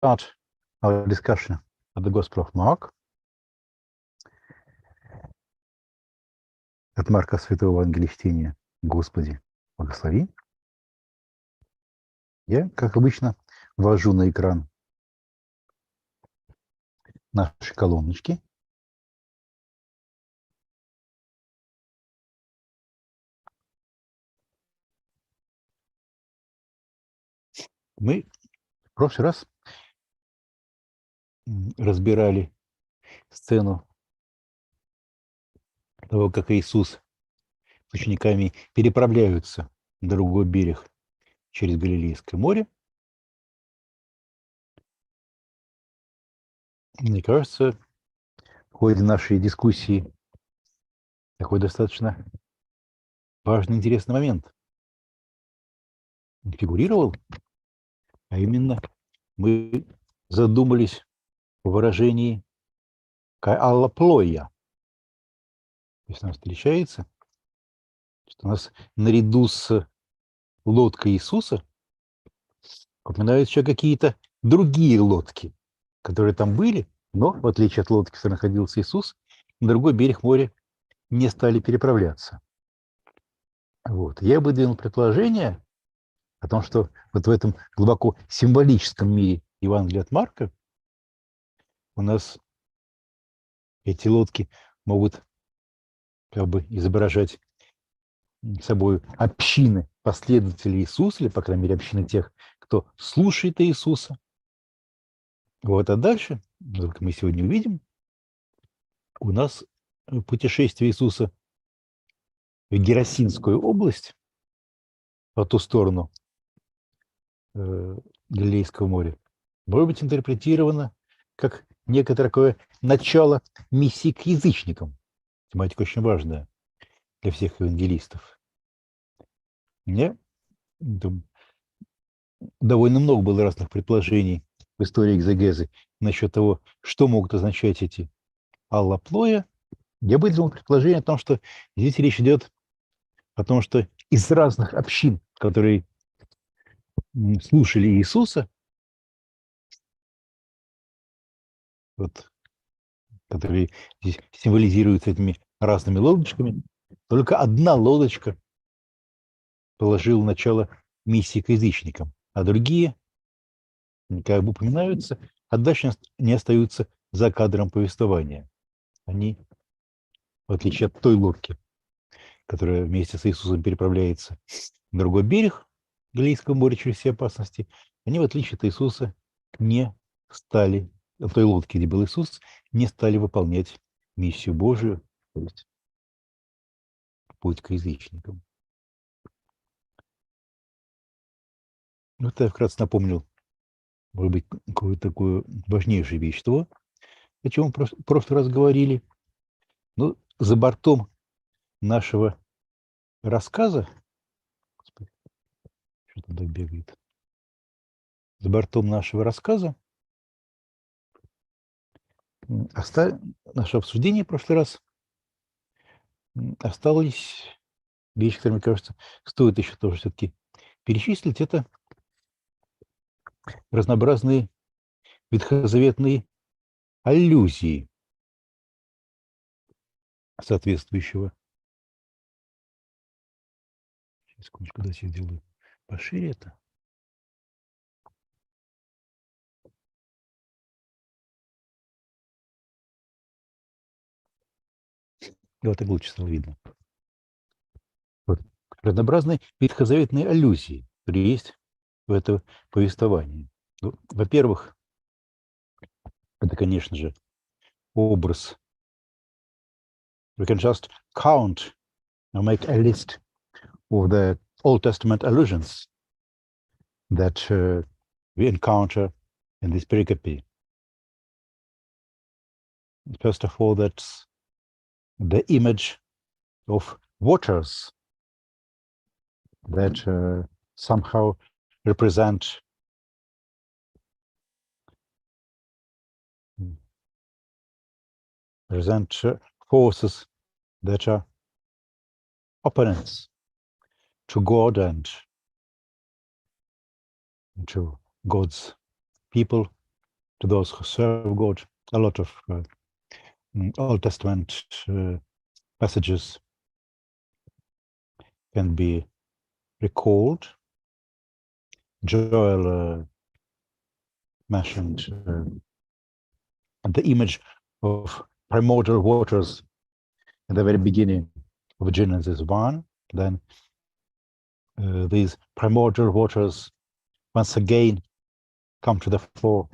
start our discussion of the Gospel of Mark. От Марка Святого Евангелия чтения. Господи, благослови. Я, как обычно, ввожу на экран наши колоночки. Мы в прошлый раз разбирали сцену того, как Иисус с учениками переправляются на другой берег через Галилейское море. Мне кажется, в ходе нашей дискуссии такой достаточно важный, интересный момент фигурировал, а именно мы задумались о выражении «аллаплоя». То есть нам встречается, что у нас наряду с лодкой Иисуса упоминаются еще какие-то другие лодки, которые там были, но, в отличие от лодки, в которой находился Иисус, на другой берег моря не стали переправляться. Вот. Я выдвинул предположение о том, что вот в этом глубоко символическом мире Евангелия от Марка у нас эти лодки могут как бы изображать собой общины последователей Иисуса, или, по крайней мере, общины тех, кто слушает Иисуса. Вот, а дальше, как мы сегодня увидим, у нас путешествие Иисуса в Герасинскую область, по ту сторону Галилейского моря, может быть интерпретировано как некое такое начало миссии к язычникам. Тематика очень важная для всех евангелистов. Мне довольно много было разных предположений в истории экзегезы насчет того, что могут означать эти аллаплоя. Я выдвинул предположение о том, что здесь речь идет о том, что из разных общин, которые слушали Иисуса, вот, которые здесь символизируются этими разными лодочками, только одна лодочка положила начало миссии к язычникам, а другие как бы упоминаются, а дальше не остаются за кадром повествования. Они, в отличие от той лодки, которая вместе с Иисусом переправляется на другой берег Галилейского моря через все опасности, они, в отличие от Иисуса, не стали, в той лодке, где был Иисус, не стали выполнять миссию Божию, то есть путь к язычникам. Вот я вкратце напомнил, может быть, какую-то такую важнейшую вещь, то, о чем мы в прошлый раз говорили. Ну, за бортом нашего рассказа, господи, что там так бегает, за бортом нашего рассказа наше обсуждение в прошлый раз осталось вещи, которые, мне кажется, стоит еще тоже все-таки перечислить. Это разнообразные ветхозаветные аллюзии соответствующего. Сейчас, секундочку, давайте я сделаю пошире это. Вот так лучше стало видно. Вот. Разнообразные ветхозаветные аллюзии, которые есть в этом повествовании. Ну, во-первых, это, конечно же, образ. We can just count or make a list of the Old Testament allusions that we encounter in this pericope. First of all, that's the image of waters that somehow represent forces that are opponents to God and to God's people, to those who serve God. A lot of Old Testament passages can be recalled. Joel mentioned the image of primordial waters in the very beginning of Genesis 1. Then these primordial waters once again come to the fore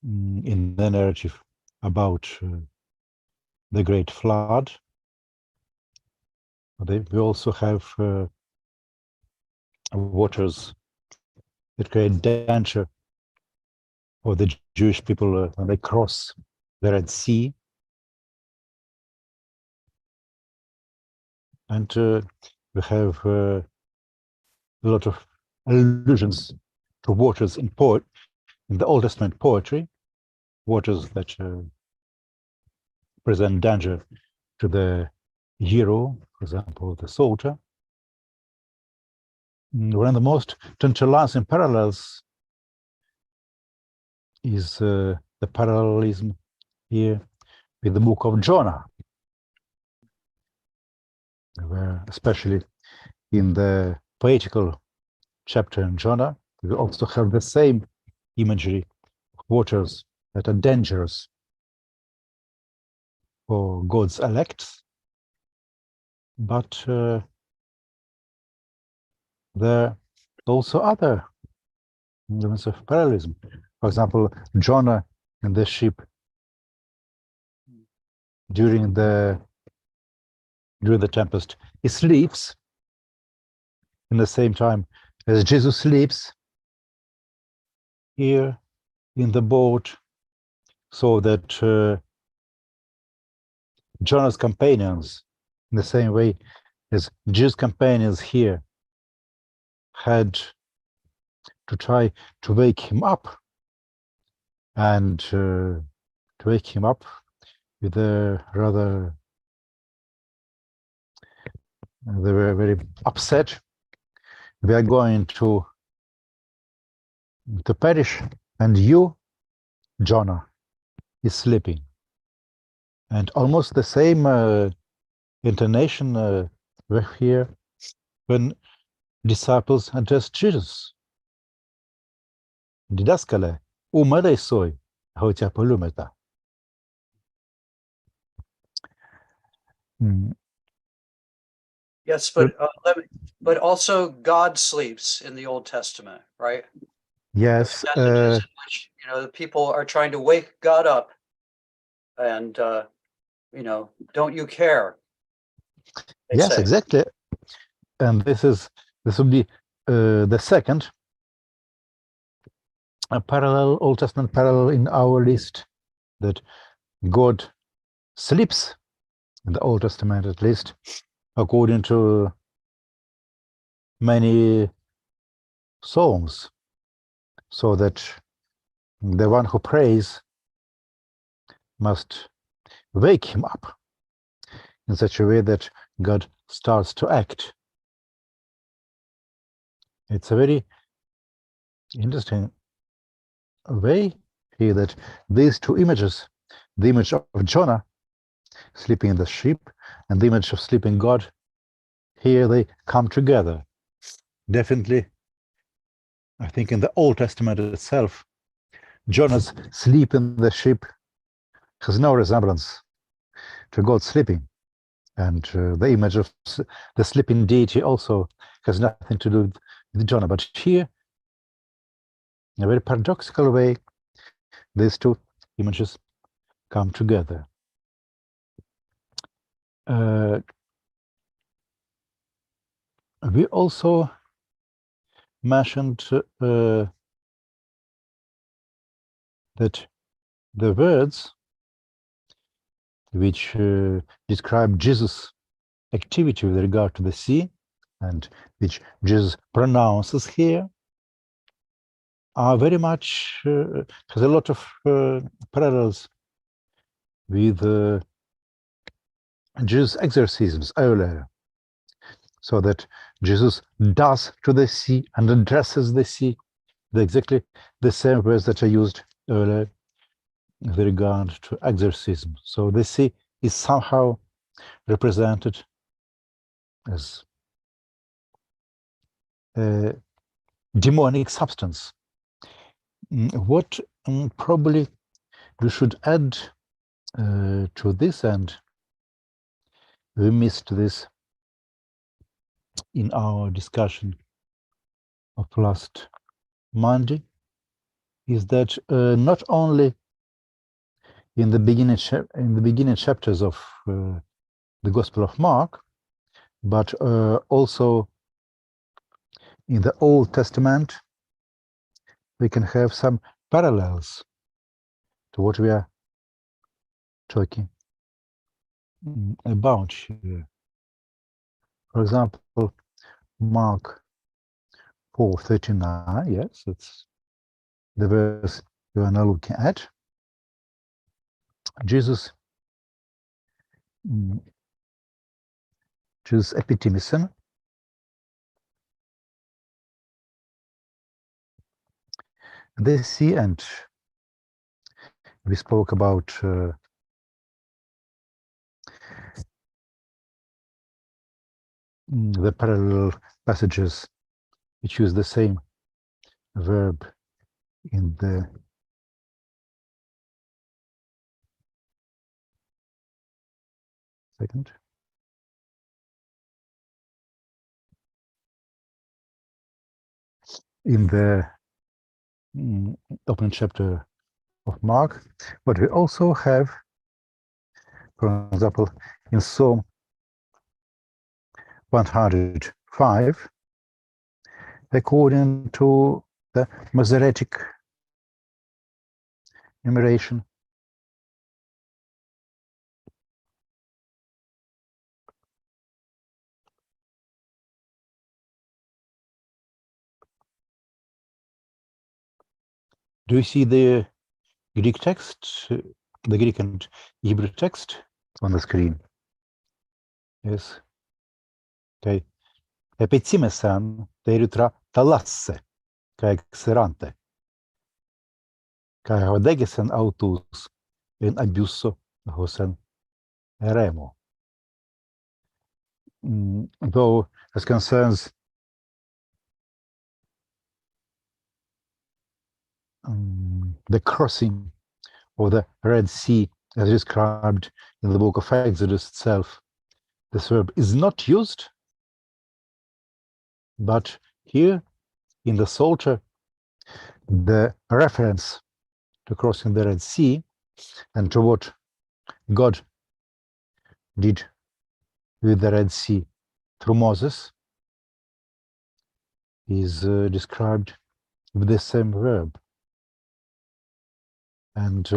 in the narrative about the great flood. We also have waters that create danger for the Jewish people when they cross the Red Sea. And we have a lot of allusions to waters in the Old Testament poetry, waters that present danger to the hero, for example, the soldier. One of the most tantalizing parallels is the parallelism here with the book of Jonah, where especially in the poetical chapter in Jonah, we also have the same imagery of waters that are dangerous for God's elect, but there are also other elements of parallelism. For example, Jonah in the ship during the tempest, he sleeps in the same time as Jesus sleeps here in the boat, so that Jonah's companions, in the same way as Jesus' companions here, had to try to wake him up, and to wake him up with a rather, they were very upset. We are going to perish, and you, Jonah, is sleeping. And almost the same intonation were here when disciples addressed Jesus. Didaskale, umărei soi, hoția pe lume ta. Yes, but also God sleeps in the Old Testament, right? Yes. Passages in which, the people are trying to wake God up, and don't you care? Yes, say. exactly. And this would be the second parallel, Old Testament parallel in our list, that God sleeps in the Old Testament, at least according to many psalms, so that the one who prays must wake him up in such a way that God starts to act. It's a very interesting way here that these two images, the image of Jonah sleeping in the ship and the image of sleeping God, here they come together. Definitely, I think in the Old Testament itself, Jonah's sleep in the ship has no resemblance to God sleeping. And the image of the sleeping deity also has nothing to do with Jonah. But here, in a very paradoxical way, these two images come together. We also mentioned that the words which describe Jesus' activity with regard to the sea, and which Jesus pronounces here, are very much, has a lot of parallels with Jesus' exorcisms earlier. So that Jesus does to the sea and addresses the sea exactly the same words that I used earlier with regard to exorcism. So the sea is somehow represented as a demonic substance. What probably we should add to this, and we missed this in our discussion of last Monday, is that not only in the beginning chapters of the Gospel of Mark, but also in the Old Testament, we can have some parallels to what we are talking about here. For example, Mark 4:39, yes, it's the verse we are now looking at. Jesus epitimison the sea, and we spoke about the parallel passages which use the same verb in the second. In the opening chapter of Mark, but we also have, for example, in Psalm 105, according to the Masoretic numeration, do you see the Greek text, the Greek and Hebrew text on the screen? Yes. Okay. Epitimesan teriutra talasse, kai xerante, kai hodegesen autus in abuso hosen eremo. Though, as concerns the crossing of the Red Sea, as described in the book of Exodus itself, this verb is not used, but here in the Psalter, the reference to crossing the Red Sea and to what God did with the Red Sea through Moses is described with the same verb. And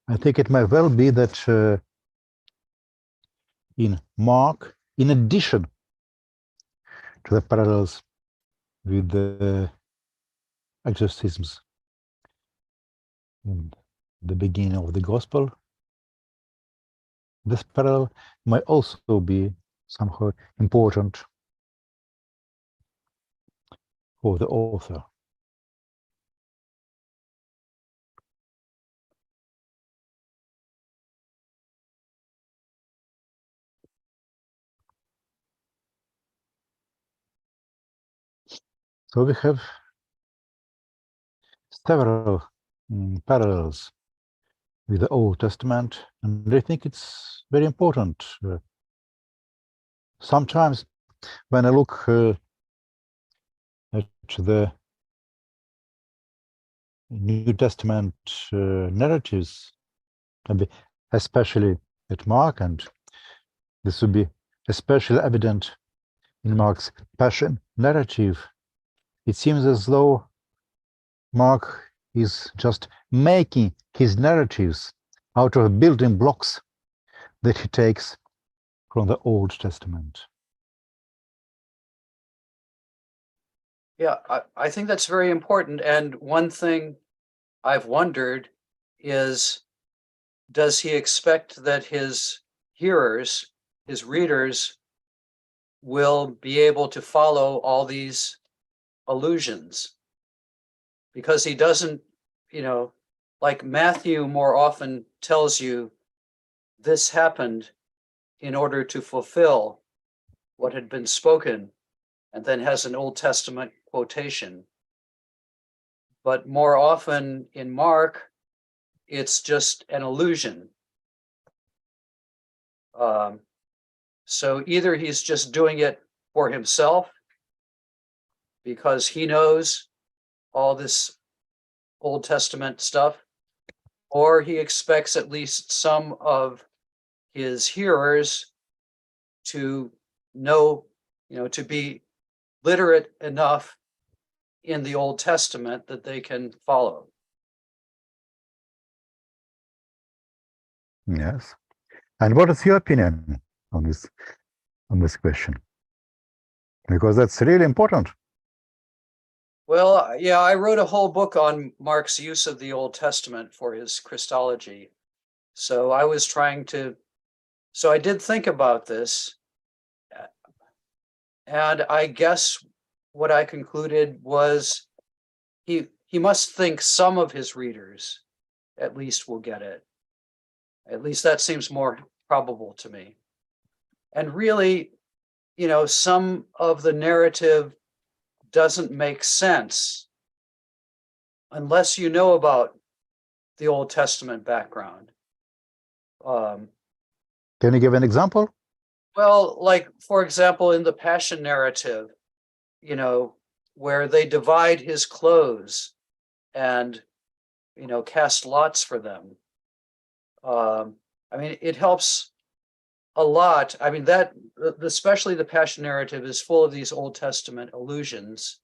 I think it might well be that in Mark, in addition to the parallels with the exorcisms in the beginning of the Gospel, this parallel might also be somehow important for the author. So we have several parallels with the Old Testament, and I think it's very important. Sometimes when I look at the New Testament narratives, especially at Mark, and this would be especially evident in Mark's Passion narrative, it seems as though Mark is just making his narratives out of building blocks that he takes from the Old Testament. Yeah, I think that's very important. And one thing I've wondered is, does he expect that his hearers, his readers, will be able to follow all these allusions, because he doesn't, like Matthew more often tells you this happened in order to fulfill what had been spoken, and then has an Old Testament quotation. But more often in Mark, it's just an allusion. So either he's just doing it for himself because he knows all this Old Testament stuff, or he expects at least some of his hearers to know, to be literate enough in the Old Testament that they can follow. Yes. And what is your opinion on this question? Because that's really important. Well, yeah, I wrote a whole book on Mark's use of the Old Testament for his Christology. So I was I did think about this. And I guess what I concluded was he must think some of his readers at least will get it. At least that seems more probable to me. And really, some of the narrative doesn't make sense unless you know about the Old Testament background. Can you give an example? Well, like, for example, in the Passion narrative, where they divide his clothes and, cast lots for them. It helps a lot. That, especially the Passion narrative, is full of these Old Testament allusions.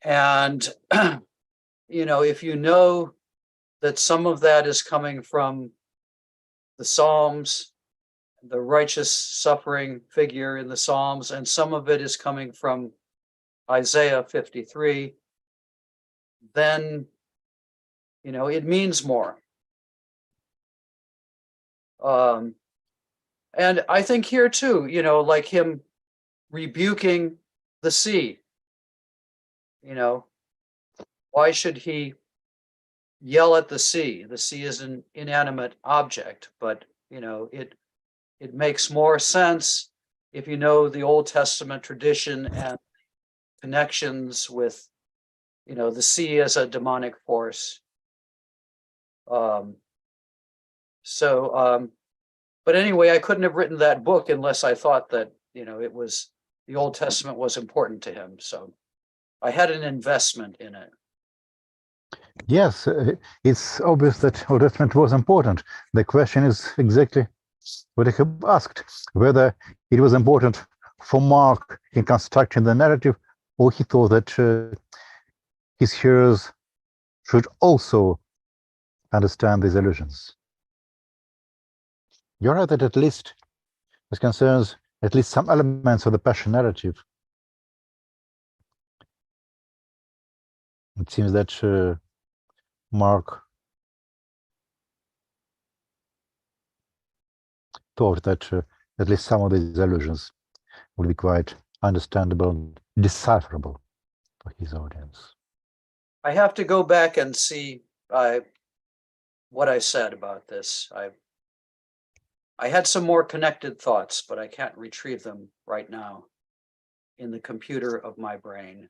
And, if you know that some of that is coming from the Psalms, the righteous suffering figure in the Psalms, and some of it is coming from Isaiah 53, then, it means more. And I think here too, like him rebuking the sea, why should he yell at the sea? The sea is an inanimate object, but, it makes more sense if you know the Old Testament tradition and connections with, the sea as a demonic force. But anyway, I couldn't have written that book unless I thought that, the Old Testament was important to him. So I had an investment in it. Yes, it's obvious that Old Testament was important. The question is exactly what I have asked, whether it was important for Mark in constructing the narrative, or he thought that his hearers should also understand these allusions. You're right that at least as concerns at least some elements of the Passion narrative, it seems that Mark thought that at least some of these allusions would be quite understandable and decipherable for his audience. I have to go back and see what I said about this. I had some more connected thoughts, but I can't retrieve them right now in the computer of my brain.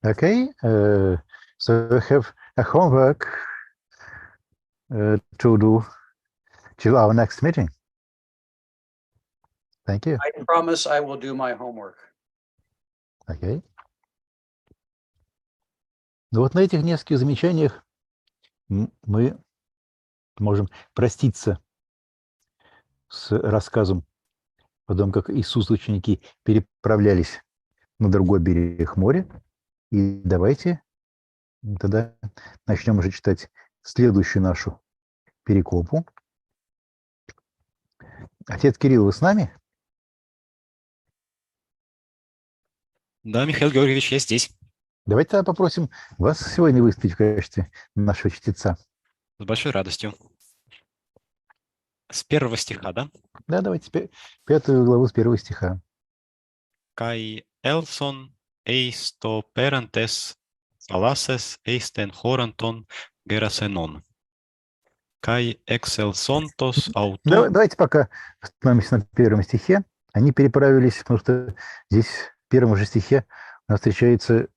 Okay, so we have a homework to do till our next meeting. Thank you. I promise I will do my homework. Okay. Ну вот на этих нескольких замечаниях мы можем проститься с рассказом о том, как Иисус и ученики переправлялись на другой берег моря. И давайте тогда начнем уже читать следующую нашу перикопу. Отец Кирилл, вы с нами? Да, Михаил Георгиевич, я здесь. Давайте тогда попросим вас сегодня выступить в качестве нашего чтеца. С большой радостью. С 1 стиха, да? Да, давайте 5 главу с 1 стиха. Kai elson eisto perantes alases eisten horanton gerasenon. Kai exelsontos autu. Давайте пока остановимся на первом стихе. Они переправились, потому что здесь в первом же стихе у нас встречается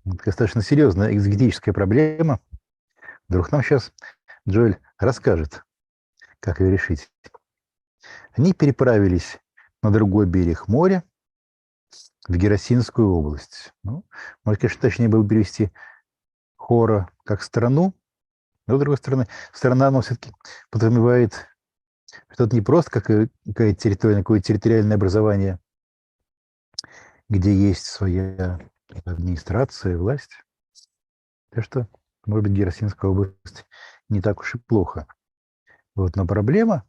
достаточно серьезная экзегетическая проблема. Вдруг нам сейчас Джоэль расскажет, как ее решить. Они переправились на другой берег моря, в Герасинскую область. Ну, может, конечно, точнее было перевести Хора как страну, но, с другой стороны, страна, она все-таки подразумевает что-то не просто какое-то территориальное образование, где есть своя администрация, власть. Так что, может быть, Герасинская область не так уж и плохо. Вот, но проблема,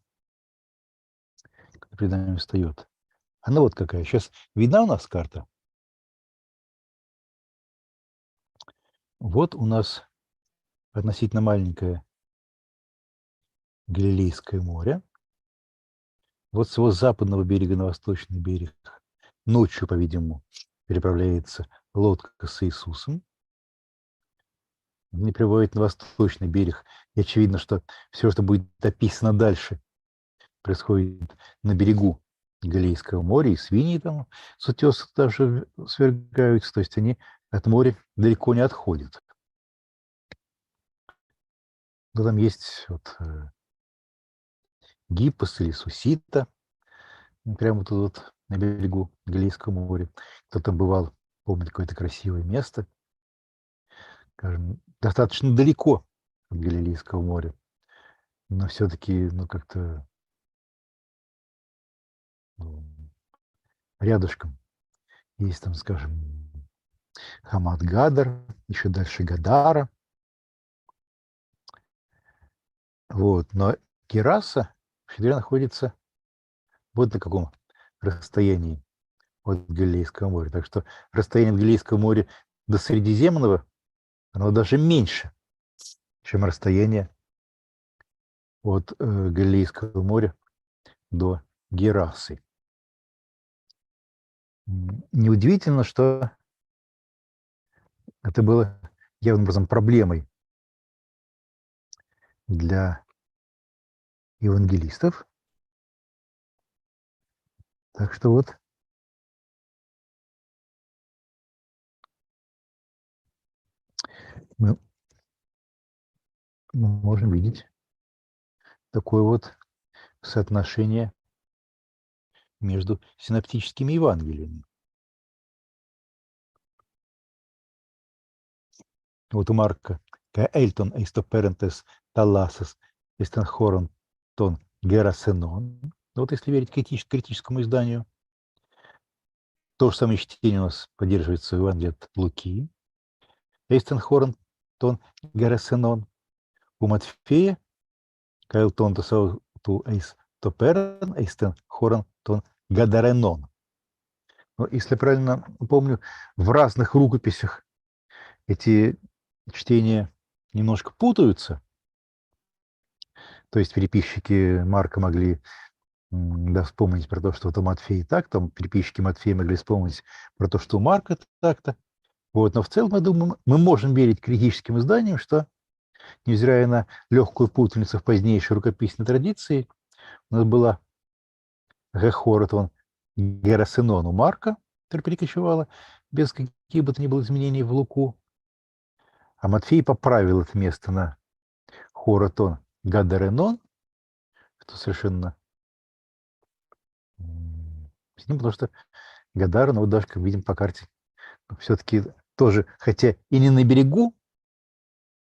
которая перед нами встает, она вот какая. Сейчас видна у нас карта? Вот у нас относительно маленькое Галилейское море. Вот с его западного берега на восточный берег ночью, по-видимому, переправляется лодка с Иисусом. Они приводят на восточный берег. И очевидно, что все, что будет описано дальше, происходит на берегу Галилейского моря, и свиньи там с утеса даже свергаются. То есть они от моря далеко не отходят. Но там есть вот Гиппос или Сусита, прямо тут вот на берегу Галилейского моря. Кто там бывал, помнит какое-то красивое место, скажем, достаточно далеко от Галилейского моря, но все-таки, ну, как-то рядышком. Есть там, скажем, Хамат-Гадар, еще дальше Гадара. Вот. Но Гераса всегда находится вот на каком расстоянии от Галилейского моря. Так что расстояние от Галилейского моря до Средиземного, оно даже меньше, чем расстояние от Галилейского моря до Герасы. Неудивительно, что это было явным образом проблемой для евангелистов. Так что вот мы можем видеть такое вот соотношение между синоптическими Евангелиями. Вот у Марка «Эльтон эйстоперентес таласос эстенхорон тон герасенон». Вот если верить критическому изданию, то же самое чтение у нас поддерживается в Евангелии от Луки. Эйстенхорон тон герасенон. У Матфея «Каэлтон ту эйстоперен эйстенхорон тон гадаренон». Но если я правильно помню, в разных рукописях эти чтения немножко путаются. То есть переписчики Марка могли вспомнить про то, что вот у Матфея так, там переписчики Матфея могли вспомнить про то, что у Марка так-то. Вот. Но в целом, я думаю, мы можем верить критическим изданиям, что, невзирая на легкую путаницу в позднейшей рукописной традиции, у нас была Гехоротон Герасенон у Марка, которая перекочевала без каких бы то ни было изменений в Луку. А Матфей поправил это место на Хоротон Гадаренон, что совершенно с ним, потому что Гадара, ну вот даже, как видим по карте, все-таки тоже, хотя и не на берегу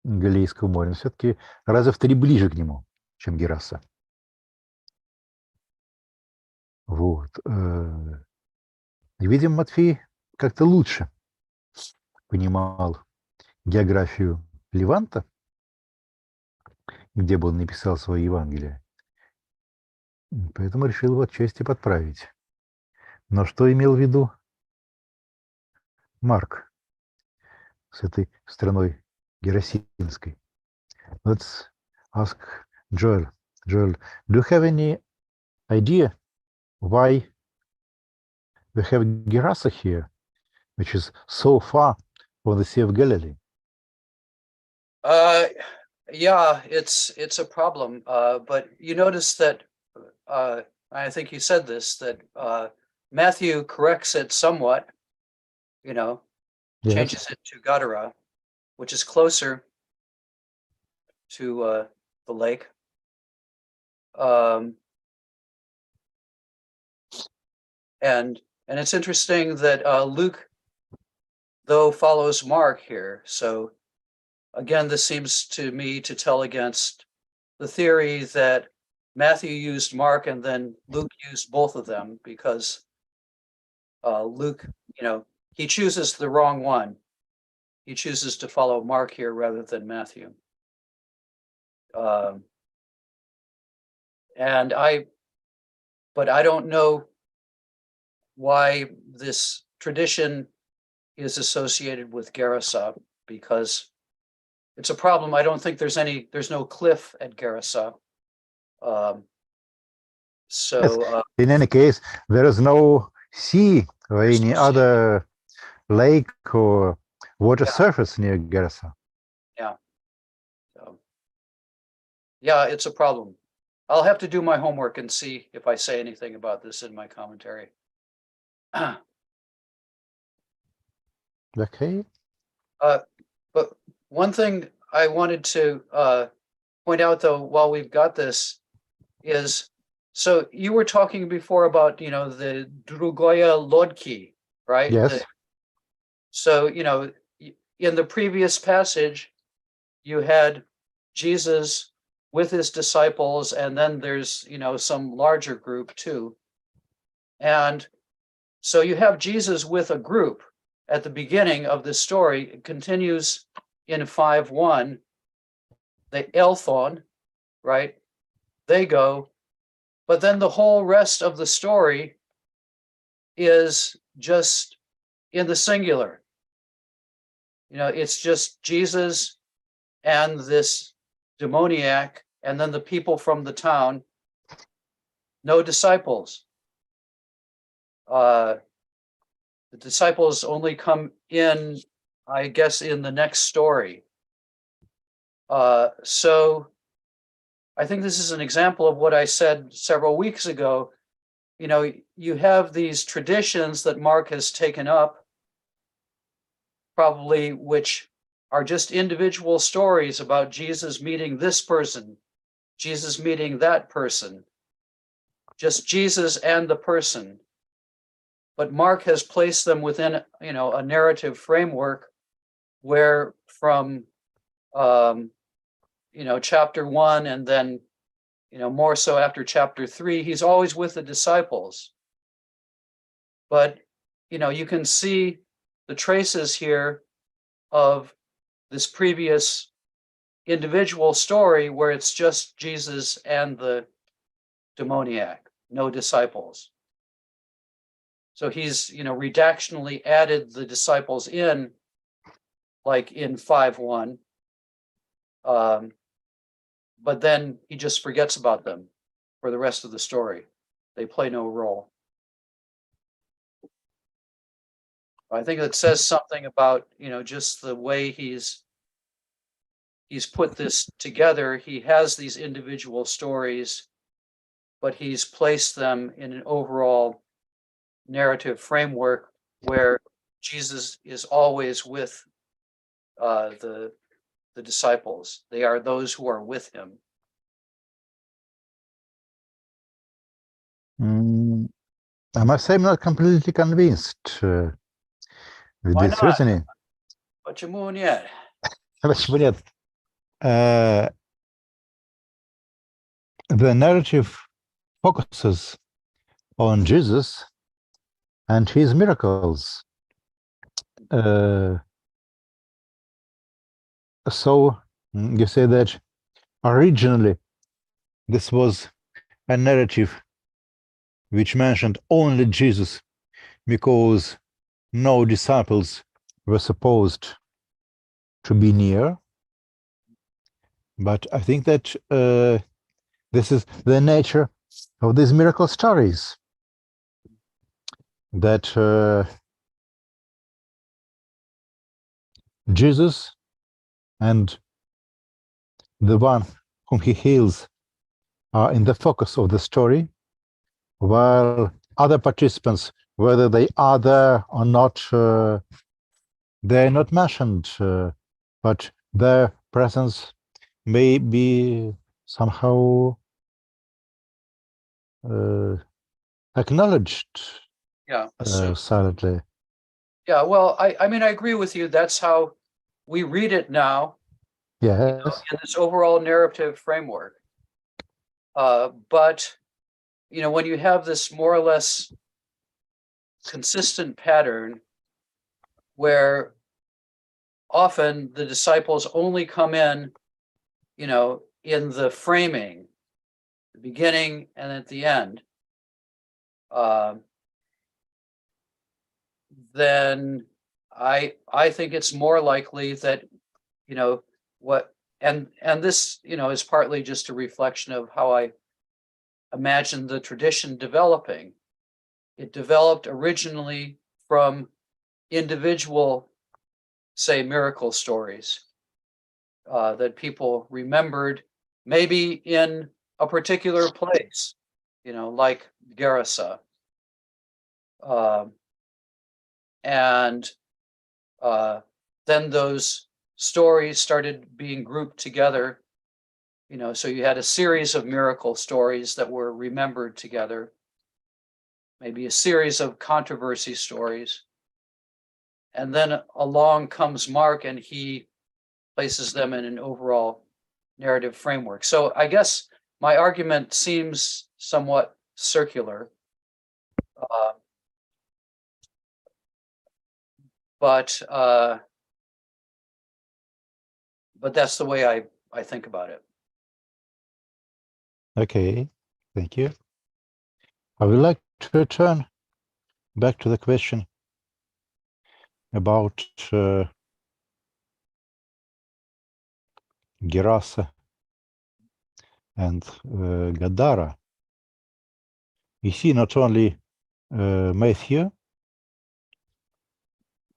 Галилейского моря, но все-таки раза в 3 ближе к нему, чем Гераса. Вот. Видимо, Матфей как-то лучше понимал географию Леванта, где бы он написал свое Евангелие. Поэтому решил его отчасти подправить. Но что имел в виду Марк с этой страной герасинской? Let's ask Joel. Joel, do you have any idea why we have Gerasa here, which is so far from the Sea of Galilee. Yeah, it's a problem. But you notice that I think you said this, that Matthew corrects it somewhat, Yes. changes it to Gadara, which is closer to the lake. And it's interesting that Luke, though, follows Mark here. So again, this seems to me to tell against the theory that Matthew used Mark and then Luke used both of them, because Luke, he chooses the wrong one. He chooses to follow Mark here rather than Matthew. But I don't know why this tradition is associated with Gerasa, because it's a problem. I don't think there's no cliff at Gerasa. In any case, there is no sea or There's any no sea. other lake or water Yeah. surface near Gerasa. Yeah, it's a problem. I'll have to do my homework and see if I say anything about this in my commentary. Okay. But one thing I wanted to point out, though, while we've got this, is, so you were talking before about, the Drugoya Lodki, right? Yes. So, in the previous passage, you had Jesus with his disciples, and then there's, some larger group too. And so you have Jesus with a group at the beginning of the story. It continues in 5:1. The Elthon, right? They go, but then the whole rest of the story is just in the singular. It's just Jesus and this demoniac, and then the people from the town. No disciples. The disciples only come in, I guess, in the next story. So I think this is an example of what I said several weeks ago. You have these traditions that Mark has taken up, probably, which are just individual stories about Jesus meeting this person, Jesus meeting that person, just Jesus and the person. But Mark has placed them within, a narrative framework where from, chapter 1, and then, more so after chapter 3, he's always with the disciples. But, you can see the traces here of this previous individual story where it's just Jesus and the demoniac, no disciples. So he's, redactionally added the disciples in, like in 5:1. But then he just forgets about them for the rest of the story. They play no role. I think it says something about, just the way he's put this together. He has these individual stories, but he's placed them in an overall narrative framework where Jesus is always with the disciples. They are those who are with him. I must say I'm not completely convinced with Why this not? reasoning. Почему нет? Почему нет? The narrative focuses on Jesus and his miracles. So you say that originally this was a narrative which mentioned only Jesus because no disciples were supposed to be near. But I think that this is the nature of these miracle stories. that Jesus and the one whom he heals are in the focus of the story, while other participants, whether they are there or not, they're not mentioned, but their presence may be somehow acknowledged Yeah. So, silently. yeah. Well, I mean, I agree with you. That's how we read it now, Yes. in this overall narrative framework. But, when you have this more or less consistent pattern where often the disciples only come in, in the framing, the beginning and at the end, then I think it's more likely that, what and this, is partly just a reflection of how I imagine the tradition developing. It developed originally from individual, say, miracle stories that people remembered, maybe in a particular place, like Gerasa. And then those stories started being grouped together, so you had a series of miracle stories that were remembered together, maybe a series of controversy stories. And then along comes Mark and he places them in an overall narrative framework. So I guess my argument seems somewhat circular. But that's the way I think about it. Okay, thank you. I would like to return back to the question about Gerasa and Gadara. You see not only Matthew,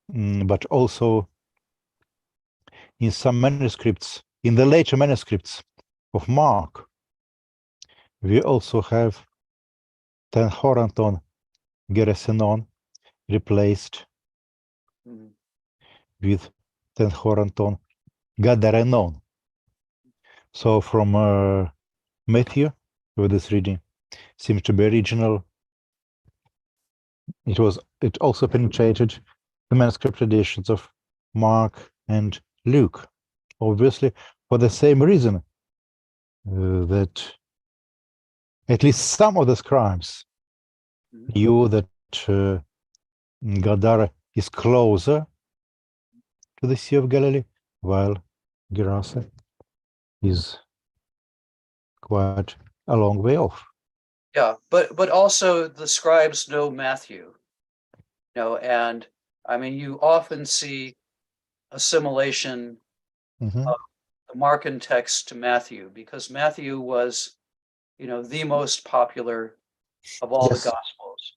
but also in some manuscripts, in the later manuscripts of Mark, we also have ten horanton Gerasenon replaced with ten horanton Gadarenon. So from Matthew, with this reading, seems to be original. It also penetrated the manuscript editions of Mark and Luke, obviously for the same reason that at least some of the scribes knew that Gadara is closer to the Sea of Galilee, while Gerasa is quite a long way off. Yeah, but also the scribes know Matthew, and I mean, you often see assimilation Mhm. of the Markan text to Matthew, because Matthew was, the most popular of all the Yes. Gospels.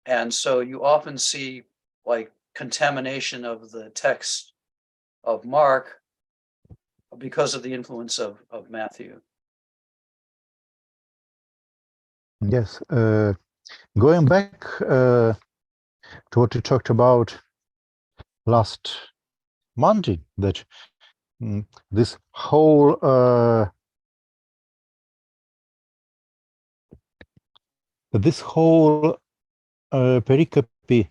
And so you often see like contamination of the text of Mark because of the influence of Matthew. Yes. Going back to what we talked about last Monday, that this whole pericope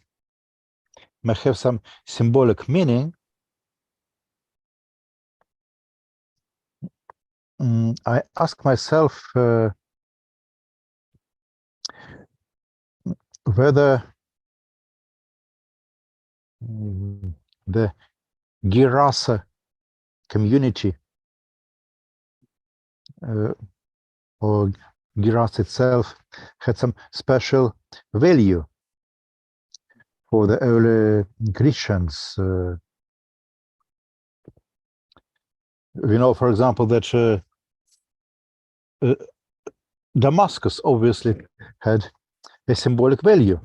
may have some symbolic meaning. I ask myself whether the Gerasa community or Gerasa itself had some special value for the early Christians. We know, for example, that Damascus obviously had a symbolic value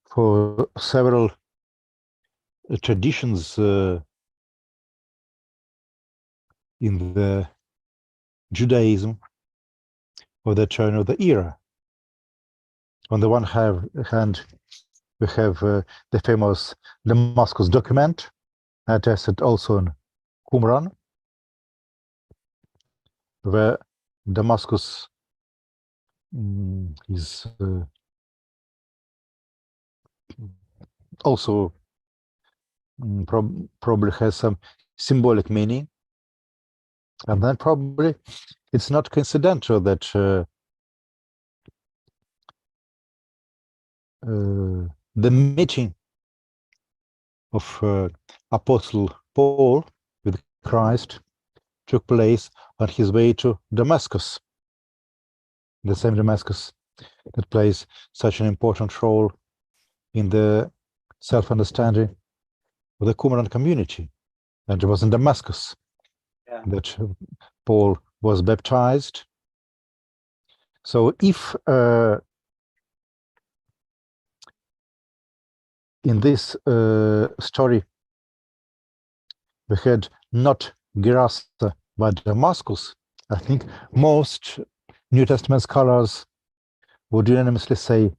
for several traditions in the Judaism of the turn of the era. On the one hand, we have the famous Damascus document, attested also in Qumran, where Damascus is also probably has some symbolic meaning. And then probably it's not coincidental that the meeting of Apostle Paul with Christ took place on his way to Damascus, the same Damascus that plays such an important role in the self-understanding of the Qumran community. And it was in Damascus that Paul was baptized. So if in this story we had not Gerasa but Damascus, I think most New Testament scholars would unanimously say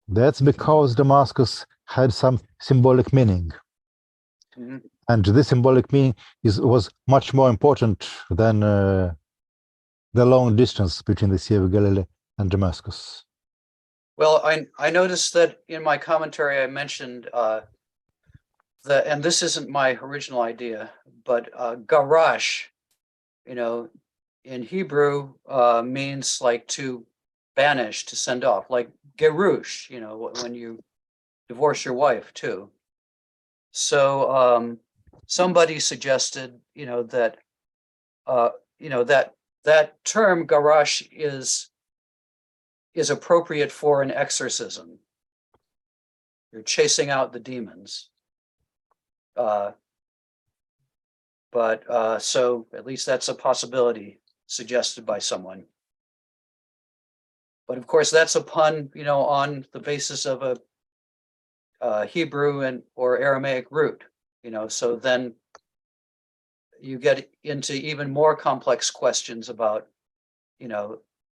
that's because Damascus had some symbolic meaning. Mm-hmm. And this symbolic meaning was much more important than the long distance between the Sea of Galilee and Damascus. Well, I noticed that in my commentary I mentioned that, and this isn't my original idea, but garash, in Hebrew means like to banish, to send off, like gerush, when you divorce your wife too. So somebody suggested, that that term garash is appropriate for an exorcism. You're chasing out the demons. So at least that's a possibility suggested by someone. But of course, that's a pun, on the basis of a Hebrew or Aramaic root, so then you get into even more complex questions about,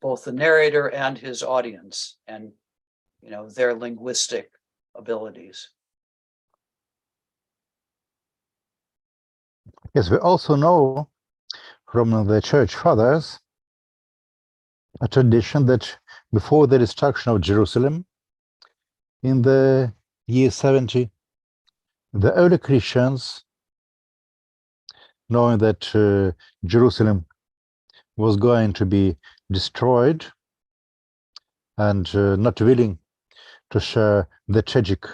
both the narrator and his audience and, their linguistic abilities. Yes, we also know from the church fathers a tradition that before the destruction of Jerusalem in the year 70, the early Christians, knowing that Jerusalem was going to be destroyed and not willing to share the tragic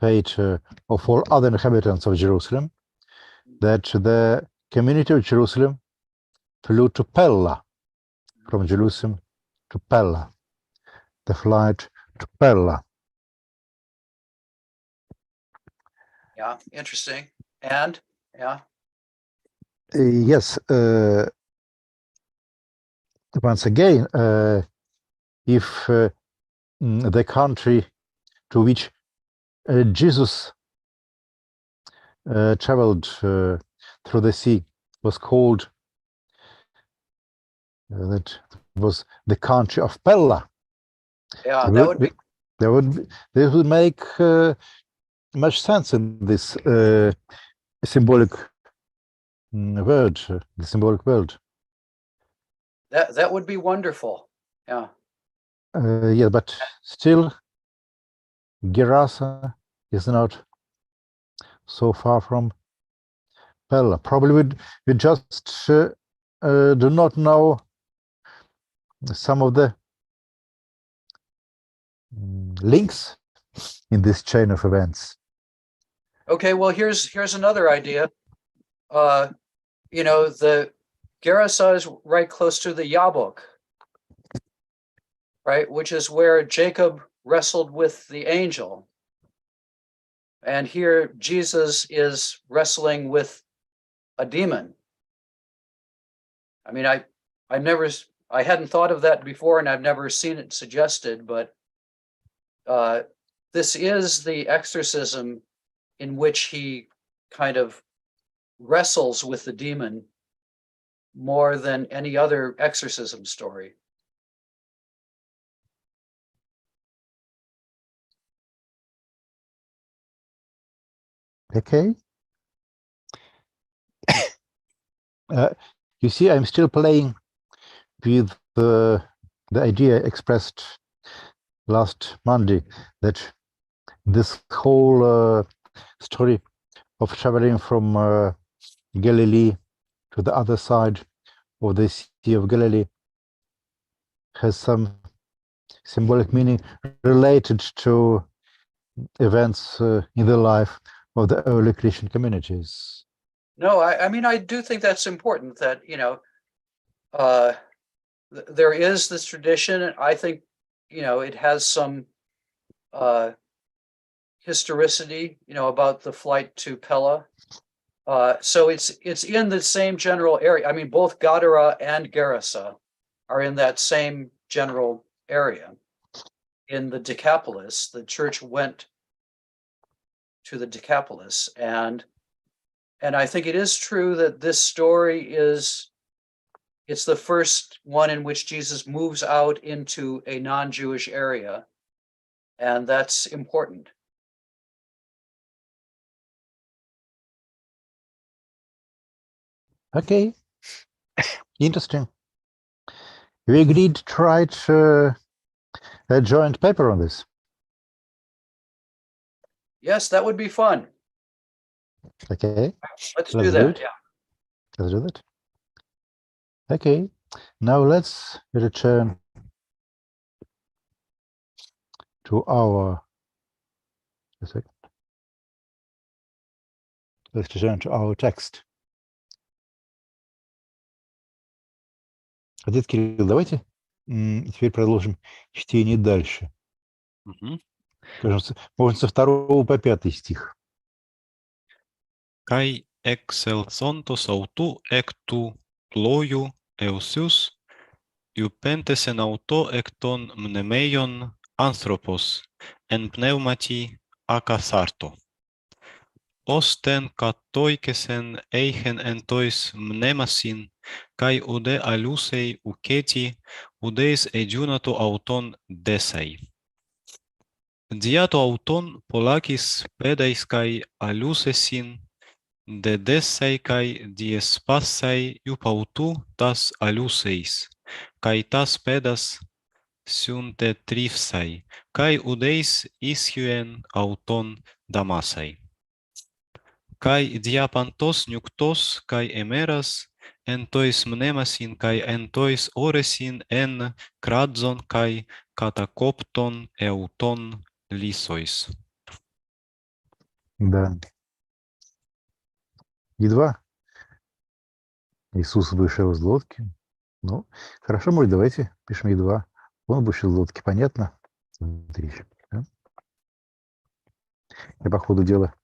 fate of all other inhabitants of Jerusalem, that the community of Jerusalem flew to Pella, from Jerusalem to Pella, the flight to Pella. Yeah, interesting. And, yeah. Yes, once again, if the country to which Jesus traveled through the sea was called, that was the country of Pella. Yeah, this would make much sense in this symbolic word, the symbolic word. That would be wonderful. Yeah. Yeah, but still, Gerasa is not so far from Pella. Probably we just do not know some of the links in this chain of events. Okay, well, here's another idea. The Gerasa is right close to the Yabok, right, which is where Jacob wrestled with the angel. And here Jesus is wrestling with a demon. I mean, I've never I hadn't thought of that before, and I've never seen it suggested, but this is the exorcism in which he kind of wrestles with the demon more than any other exorcism story. Okay. You see, I'm still playing with the idea expressed last Monday that this whole story of traveling from Galilee to the other side of the Sea of Galilee has some symbolic meaning related to events in the life of the early Christian communities. No, I mean, I do think that's important that, there is this tradition, and I think, it has some historicity, about the flight to Pella. So it's in the same general area. I mean, both Gadara and Gerasa are in that same general area. In the Decapolis, the church went to the Decapolis, and I think it is true that this story it's the first one in which Jesus moves out into a non-Jewish area, and that's important. Okay, interesting. We agreed to write a joint paper on this. Yes, that would be fun. Okay, Let's Let's do do that. it. Yeah. let's do that. Okay, now let's return to our. A second. Let's return to our text. Отец Кирилл, давайте теперь продолжим чтение дальше. Мгм. Кажется, можно со 2 по 5 стих. Kai excelsontos autu ectu ploiu eusius, iupentesen auto ecton mnemeion anthropos, en pneumati akatharto. Osten katoikesen eichen entois mnemasin, kai ude alusei uketi, udeis ediunato auton desai. Diato auton polakis pedais kai alusesin, de desai kai diespasai iupautu tas aluseis, kai tas pedas sunte trifsai, kai udeis ischuen auton damasai. Kai diapantos nuktos kai emeras, entois mnemasin kai entois oresin en kradzon kai katakopton euton lysois. Да. Едва Иисус вышел из лодки. Ну, хорошо, может, давайте пишем едва. Он вышел из лодки, понятно? Смотри, да? Я по ходу дела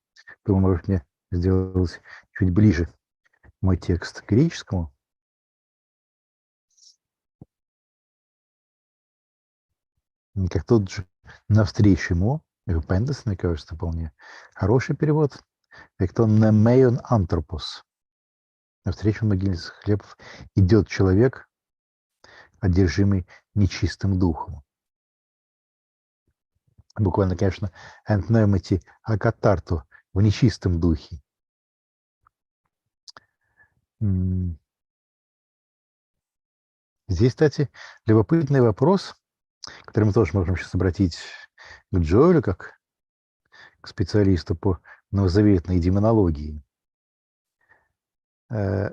думаю, может, мне сделать чуть ближе мой текст к греческому. Как тот же навстречу ему, «Эвпендес», мне кажется, вполне хороший перевод. «Эктон немейон антропос». Навстречу могильных хлебов идет человек, одержимый нечистым духом. Буквально, конечно, «энпнемати акатарту» в нечистом духе. Здесь, кстати, любопытный вопрос, который мы тоже можем сейчас обратить к Джоэлю, как к специалисту по новозаветной демонологии. А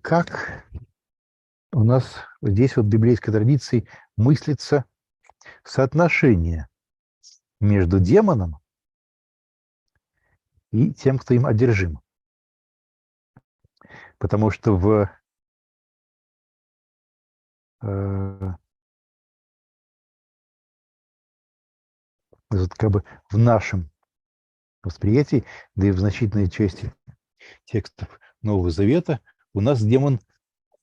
как у нас здесь вот в библейской традиции мыслится соотношение между демоном и тем, кто им одержим? Потому что вот как бы в нашем восприятии, да и в значительной части текстов Нового Завета у нас демон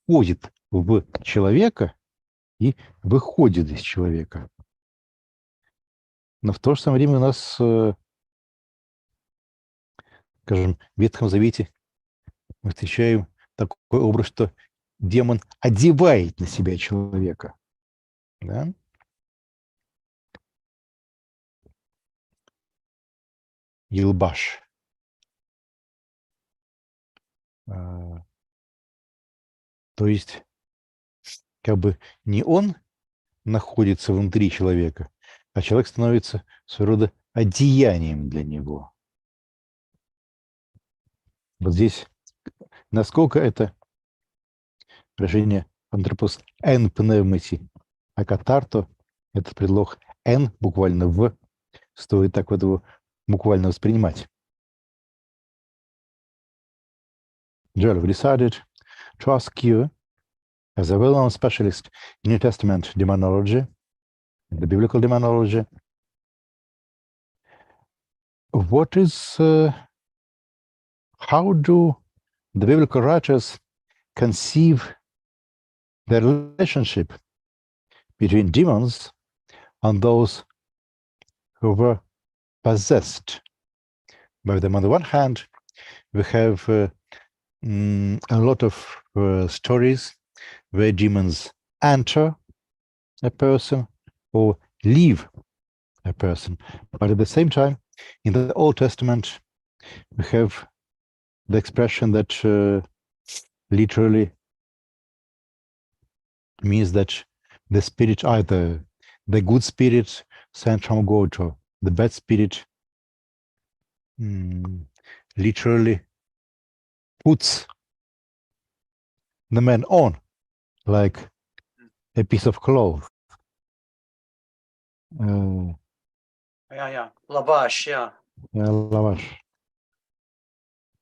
входит в человека и выходит из человека. Но в то же самое время у нас, скажем, в Ветхом Завете мы встречаем такой образ, что демон одевает на себя человека. Да? Елбаш. То есть, как бы не он находится внутри человека, а человек становится своего рода одеянием для него. Вот здесь, насколько это выражение антропос эн пневмати, а катарто, этот предлог эн, буквально в, стоит так вот его буквально воспринимать. Joel decided to ask you, as a well-known specialist in New Testament demonology, the biblical demonology, what is, how do the biblical writers conceive the relationship between demons and those who were possessed by them? On the one hand, we have a lot of stories where demons enter a person or leave a person. But at the same time, in the Old Testament, we have the expression that literally means that the spirit, either the good spirit sent from God or the bad spirit, literally puts the man on like a piece of cloth. Yeah. Lavash, yeah. Lavash.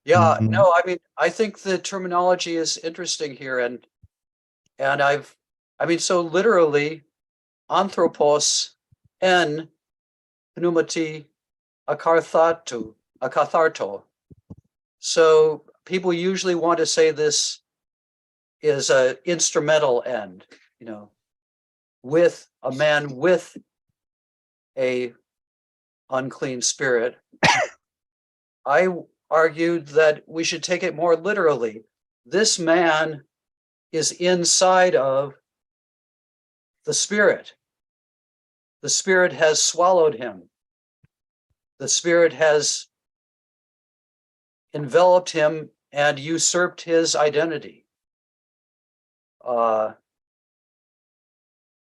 Yeah, no, I mean, I think the terminology is interesting here, and so literally, anthropos en pneumati akatharto. So people usually want to say this is an instrumental end, with a man with a unclean spirit. I argued that we should take it more literally. This man is inside of the spirit. The spirit has swallowed him. The spirit has enveloped him and usurped his identity.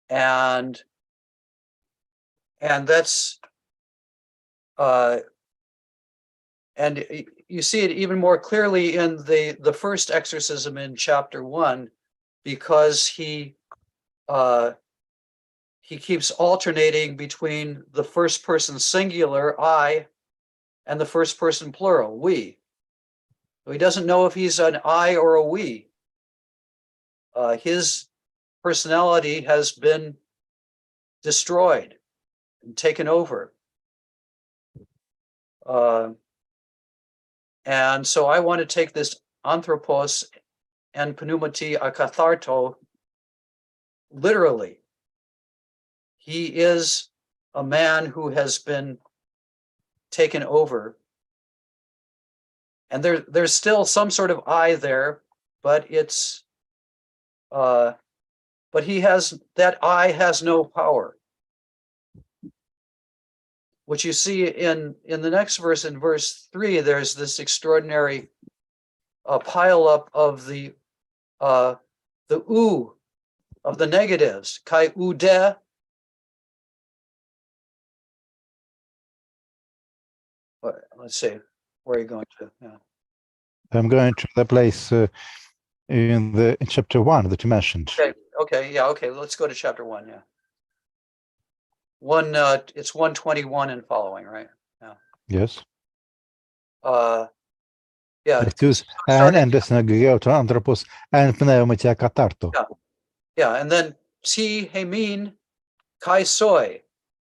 And that's and you see it even more clearly in the first exorcism in chapter 1, because he keeps alternating between the first person singular, I, and the first person plural, we. He doesn't know if he's an I or a we. His personality has been destroyed and taken over. And so I want to take this anthropos and pneumati akatharto literally. He is a man who has been taken over. And there's still some sort of I there, but it's but that I has no power. What you see in the next verse, in verse 3, there's this extraordinary pile up of the u of the negatives. Kai ude. Let's see, where are you going to? Yeah. I'm going to the place in chapter 1 that you mentioned. Okay. Let's go to chapter 1. Yeah. It's 121 and following, right? Yeah. Yes. Yeah. Yeah, and then ti hemin kai soi,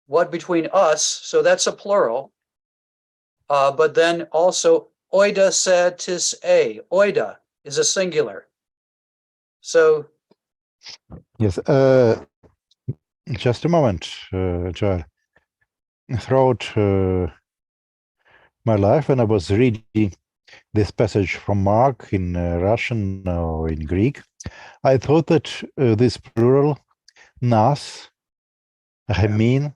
what between us, so that's a plural. But then also oida se tis a, oida is a singular. So Yes. Just a moment, Joel. Throughout my life, when I was reading this passage from Mark in Russian or in Greek, I thought that this plural nas, hemin,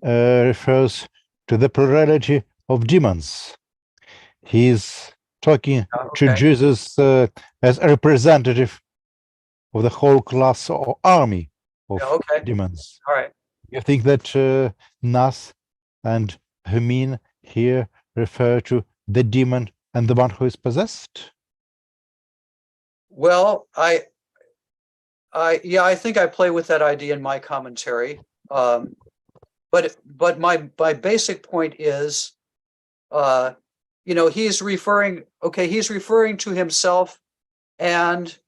refers to the plurality of demons. He's talking to Jesus as a representative of the whole class or army of demons. All right. You think that nas and hemin here refer to the demon and the one who is possessed? Well, I think I play with that idea in my commentary. But my basic point is, he's referring to himself and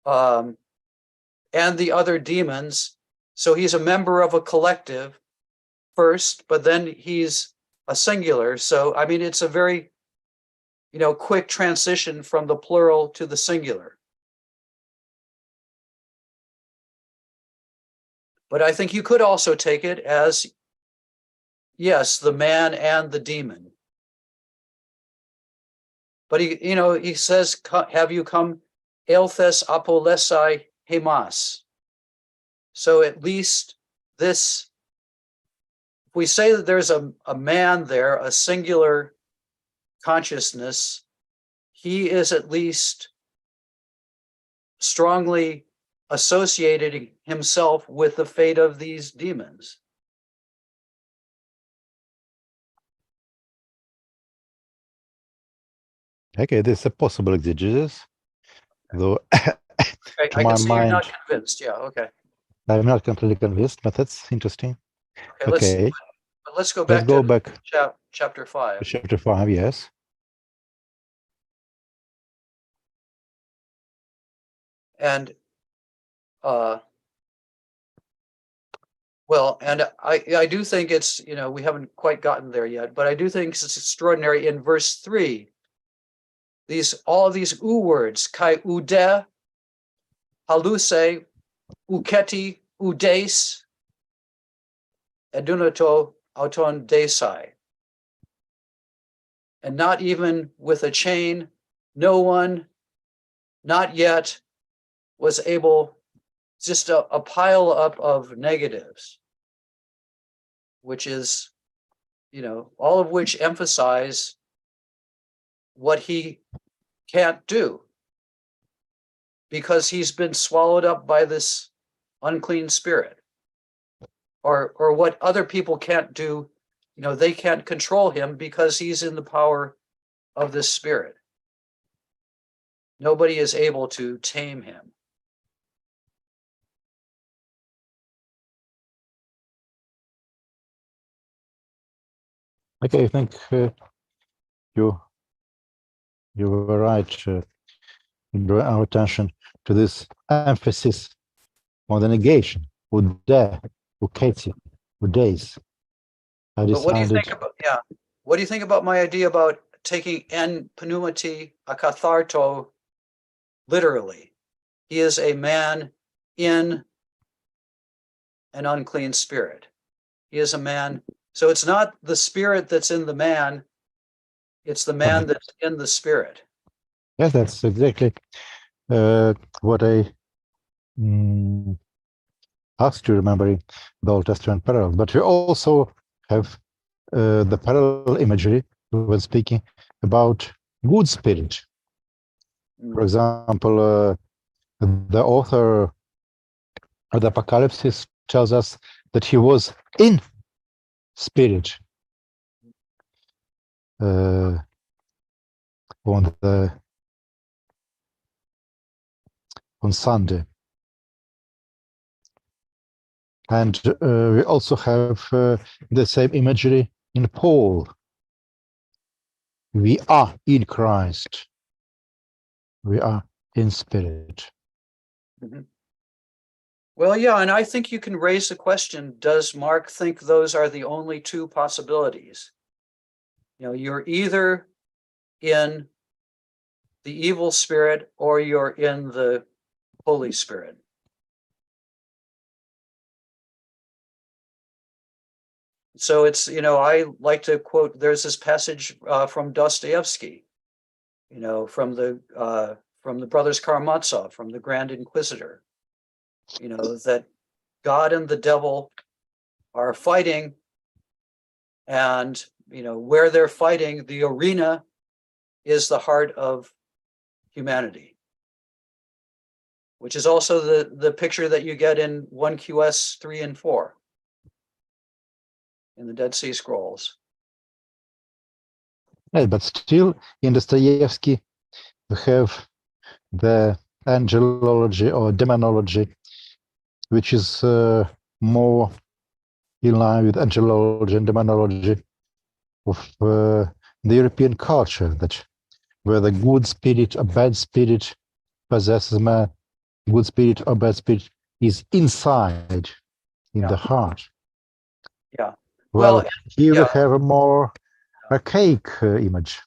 the other demons. So he's a member of a collective first, but then he's a singular. So, I mean, it's a very, quick transition from the plural to the singular. But I think you could also take it as, yes, the man and the demon. But he says, have you come elthes apolesai hemas? So at least this, if we say that there's a man there, a singular consciousness, he is at least strongly associated himself with the fate of these demons. Okay, this is a possible exegesis, though I my can see you're not mind, convinced. Yeah, okay. I'm not completely convinced, but that's interesting. Okay, let's go back to chapter 5. To chapter 5, yes. And and I do think it's, we haven't quite gotten there yet, but I do think it's extraordinary in verse 3. All of these u words, kai ude, haluse, uketi, udes, edunato auton desai. And not even with a chain, no one, not yet, was able, just a pile up of negatives, which is, all of which emphasize what he can't do because he's been swallowed up by this unclean spirit, or what other people can't do. They can't control him because he's in the power of this spirit. Nobody is able to tame him. Okay, I think you were right to draw our attention to this emphasis on the negation, ude, uketi, udes. I But what do you decided, think about, what do you think about my idea about taking en pneumati akatharto literally? He is a man in an unclean spirit. He is a man. So it's not the spirit that's in the man, it's the man that's in the spirit. yes, that's exactly what I asked you, remembering the Old Testament parallel. But we also have the parallel imagery when speaking about good spirit. For example, the author of the Apocalypse tells us that he was in spirit on Sunday. And we also have the same imagery in Paul. We are in Christ. We are in spirit. Mm-hmm. Well, yeah, and I think you can raise the question, does Mark think those are the only two possibilities? You're either in the evil spirit or you're in the Holy Spirit. So it's, I like to quote, there's this passage from Dostoevsky, from the brothers Karamazov, from the Grand Inquisitor, that God and the devil are fighting, and, where they're fighting, the arena is the heart of humanity, which is also the picture that you get in 1QS 3 and 4 in the Dead Sea Scrolls. Right, but still in Dostoevsky we have the angelology or demonology, which is more in line with angelology and demonology of the European culture, that where the good spirit or bad spirit possesses man, good spirit or bad spirit is inside in the heart. Yeah. Well, here yeah. we have a more archaic image.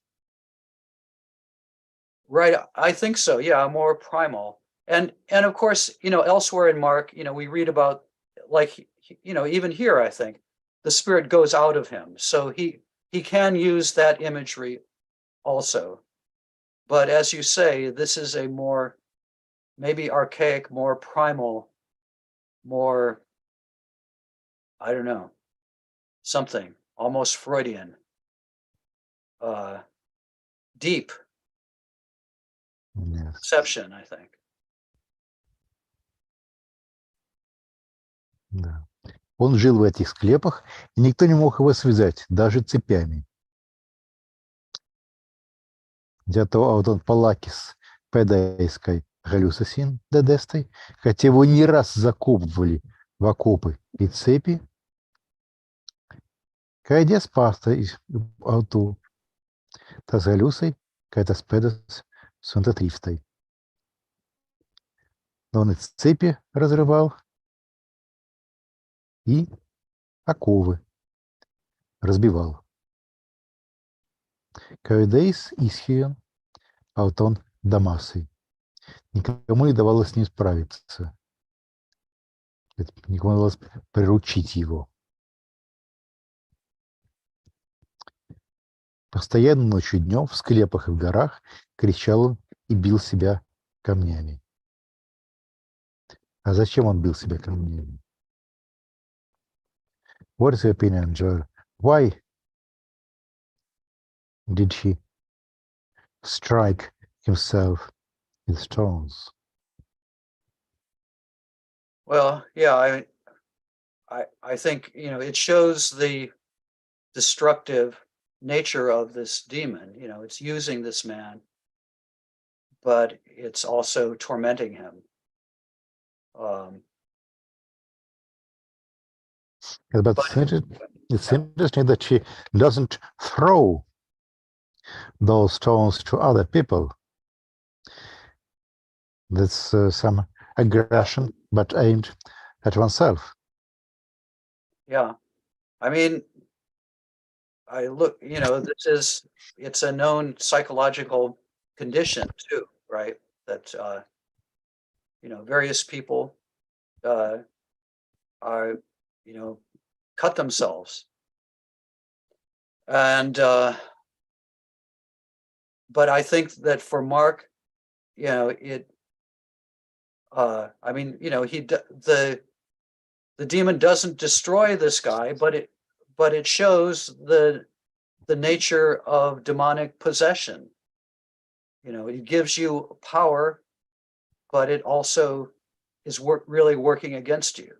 Right. I think so. Yeah. More primal. And of course, elsewhere in Mark, we read about, like, even here, I think the spirit goes out of him. So he can use that imagery also. But as you say, this is a more maybe archaic, more primal, more, I don't know, something almost Freudian, deep Yes. perception, I think. Да. Он жил в этих склепах, и никто не мог его связать, даже цепями. Дето он палакис педайской галюсасин дедестой, хотя его не раз закопывали в окопы и цепи, кайдес паста из ауту, та с галюсой, кайдес педас сунтатрифтой. Он и цепи разрывал, и оковы разбивал. Кайдес исхиен аутон дамасой. Никому не давалось с ним справиться. Никому не удалось приручить его. Постоянно ночью и днем в склепах и в горах кричал он и бил себя камнями. А зачем он бил себя камнями? What is your opinion, Joel? Why did he strike himself with stones? Well, yeah, I think, it shows the destructive nature of this demon. It's using this man, but it's also tormenting him. But it's interesting that she doesn't throw those stones to other people. That's some aggression, but aimed at oneself. Yeah. I mean, I look, it's a known psychological condition too, right? That, various people are, cut themselves. And, but I think that for Mark, the demon doesn't destroy this guy, but it shows the nature of demonic possession. It gives you power, but it also is really working against you.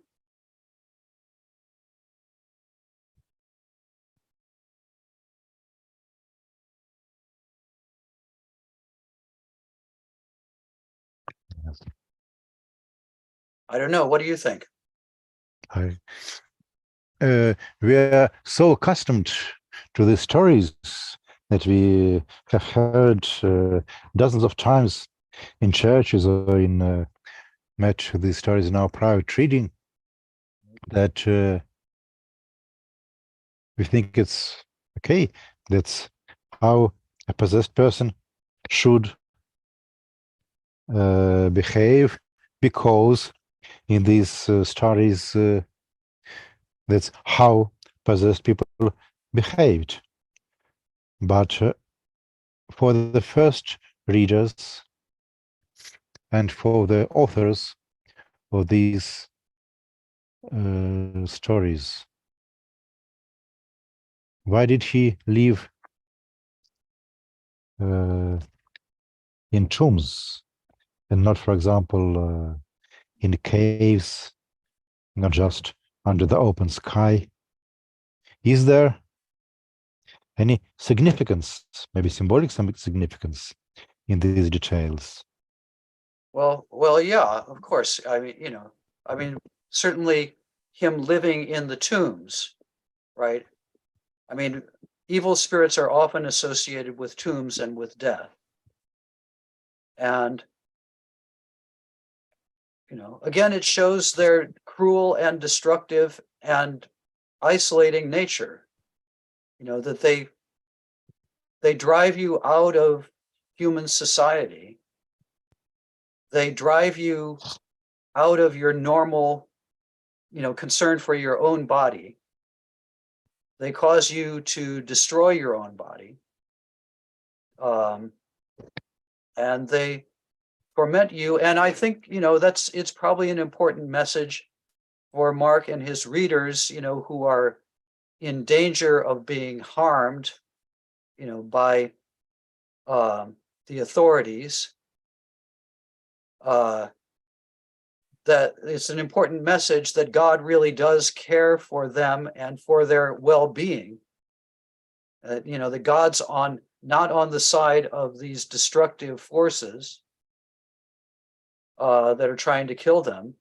Yes. I don't know. What do you think? We are so accustomed to these stories that we have heard dozens of times in churches or in met these stories in our private reading, that we think it's okay. That's how a possessed person should behave because in these stories, that's how possessed people behaved. But for the first readers and for the authors of these stories, why did he live in tombs and not, for example, in caves, not just under the open sky? Is there any significance, maybe symbolic significance, in these details? Well, yeah, of course. I mean, certainly him living in the tombs, right? I mean, evil spirits are often associated with tombs and with death. And, again, it shows their cruel and destructive and isolating nature, that they drive you out of human society. They drive you out of your normal, concern for your own body. They cause you to destroy your own body. And they torment you. And I think, it's probably an important message for Mark and his readers, who are in danger of being harmed, by the authorities. That it's an important message that God really does care for them and for their well-being. That God's not on the side of these destructive forces that are trying to kill them,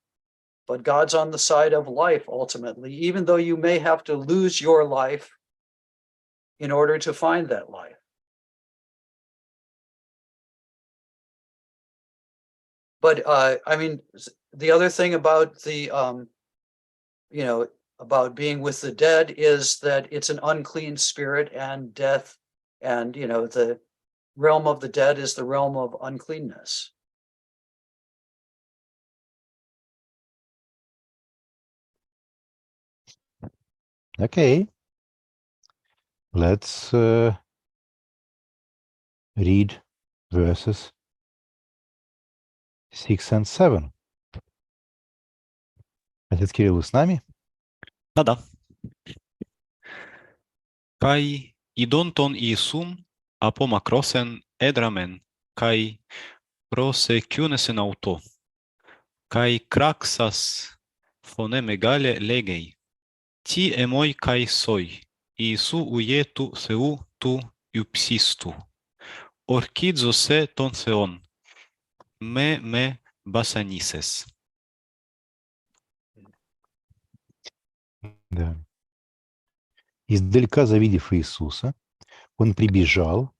but God's on the side of life ultimately, even though you may have to lose your life in order to find that life. But the other thing about the about being with the dead is that it's an unclean spirit, and death, and the realm of the dead is the realm of uncleanness. Okay, let's read verses 6 and 7. Отец Кирилл, вы с нами? Да-да. Kai idon ton Iisum apomacrosen edramen, kai prosecunesen auto, kai craxas phone megale legei, ti emoi kai soi, Iisu uie tu Theou tu iupsistu, orchidzo se ton Theon, me basanises. Да. Издалека завидев Иисуса, он прибежал,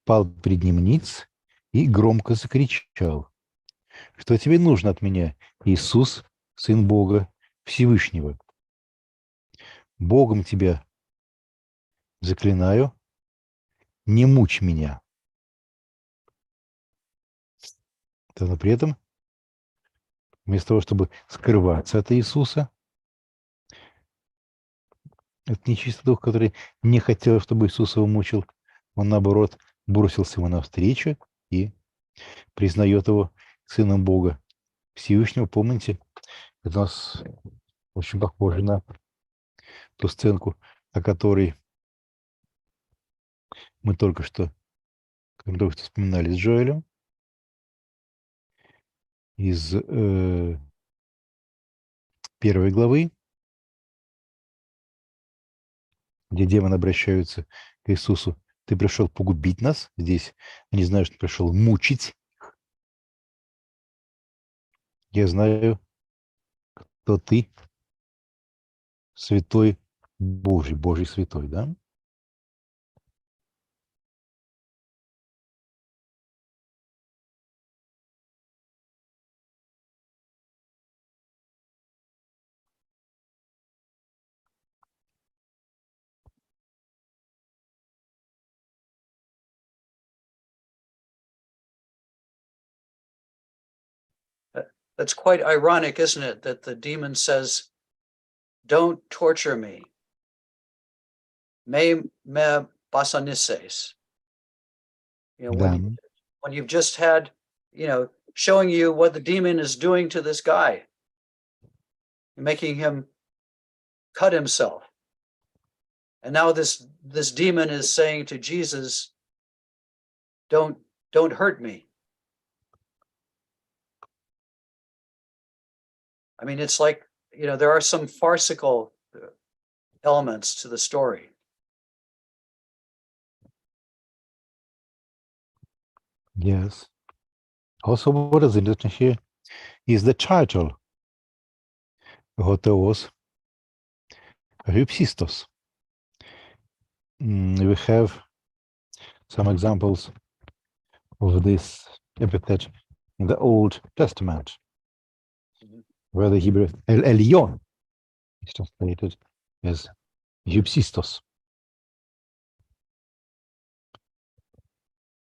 пал пред ним ниц и громко закричал: «Что тебе нужно от меня, Иисус, Сын Бога Всевышнего? Богом тебя заклинаю, не мучь меня». Но при этом, вместо того, чтобы скрываться от Иисуса, этот нечистый дух, который не хотел, чтобы Иисус его мучил, он, наоборот, бросился ему навстречу и признает его Сыном Бога Всевышнего. Помните, это у нас очень похоже на ту сценку, о которой мы только что вспоминали с Джоэлем из 1 главы, где демоны обращаются к Иисусу: «Ты пришел погубить нас». Здесь они знают, что пришел мучить. «Я знаю, кто ты, святой Божий, Божий святой», да? that's quite ironic, isn't it? That the demon says, "Don't torture me. Me basanises." Да. When you've just had, showing you what the demon is doing to this guy, making him cut himself. And now this demon is saying to Jesus, don't hurt me. I mean, it's like, there are some farcical elements to the story. Yes. Also, what is interesting here is the title, Hoteos Hypsistos. We have some examples of this epithet in the Old Testament, where the Hebrew Elyon is translated as Hypsistos.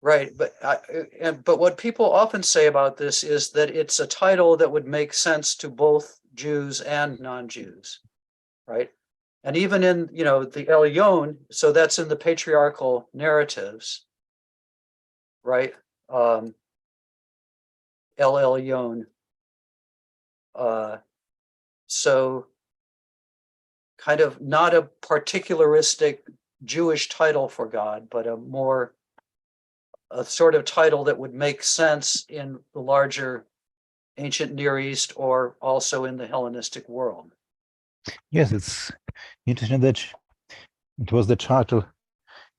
Right, but what people often say about this is that it's a title that would make sense to both Jews and non-Jews, right? And even in, the Elyon, so that's in the patriarchal narratives, right? El Elyon. So kind of not a particularistic Jewish title for God, but a sort of title that would make sense in the larger ancient Near East or also in the Hellenistic world. Yes, it's interesting that it was the title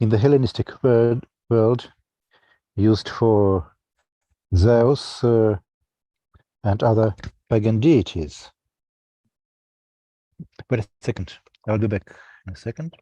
in the Hellenistic world used for Zeus and other pagan deities. Wait a second, I'll be back in a second.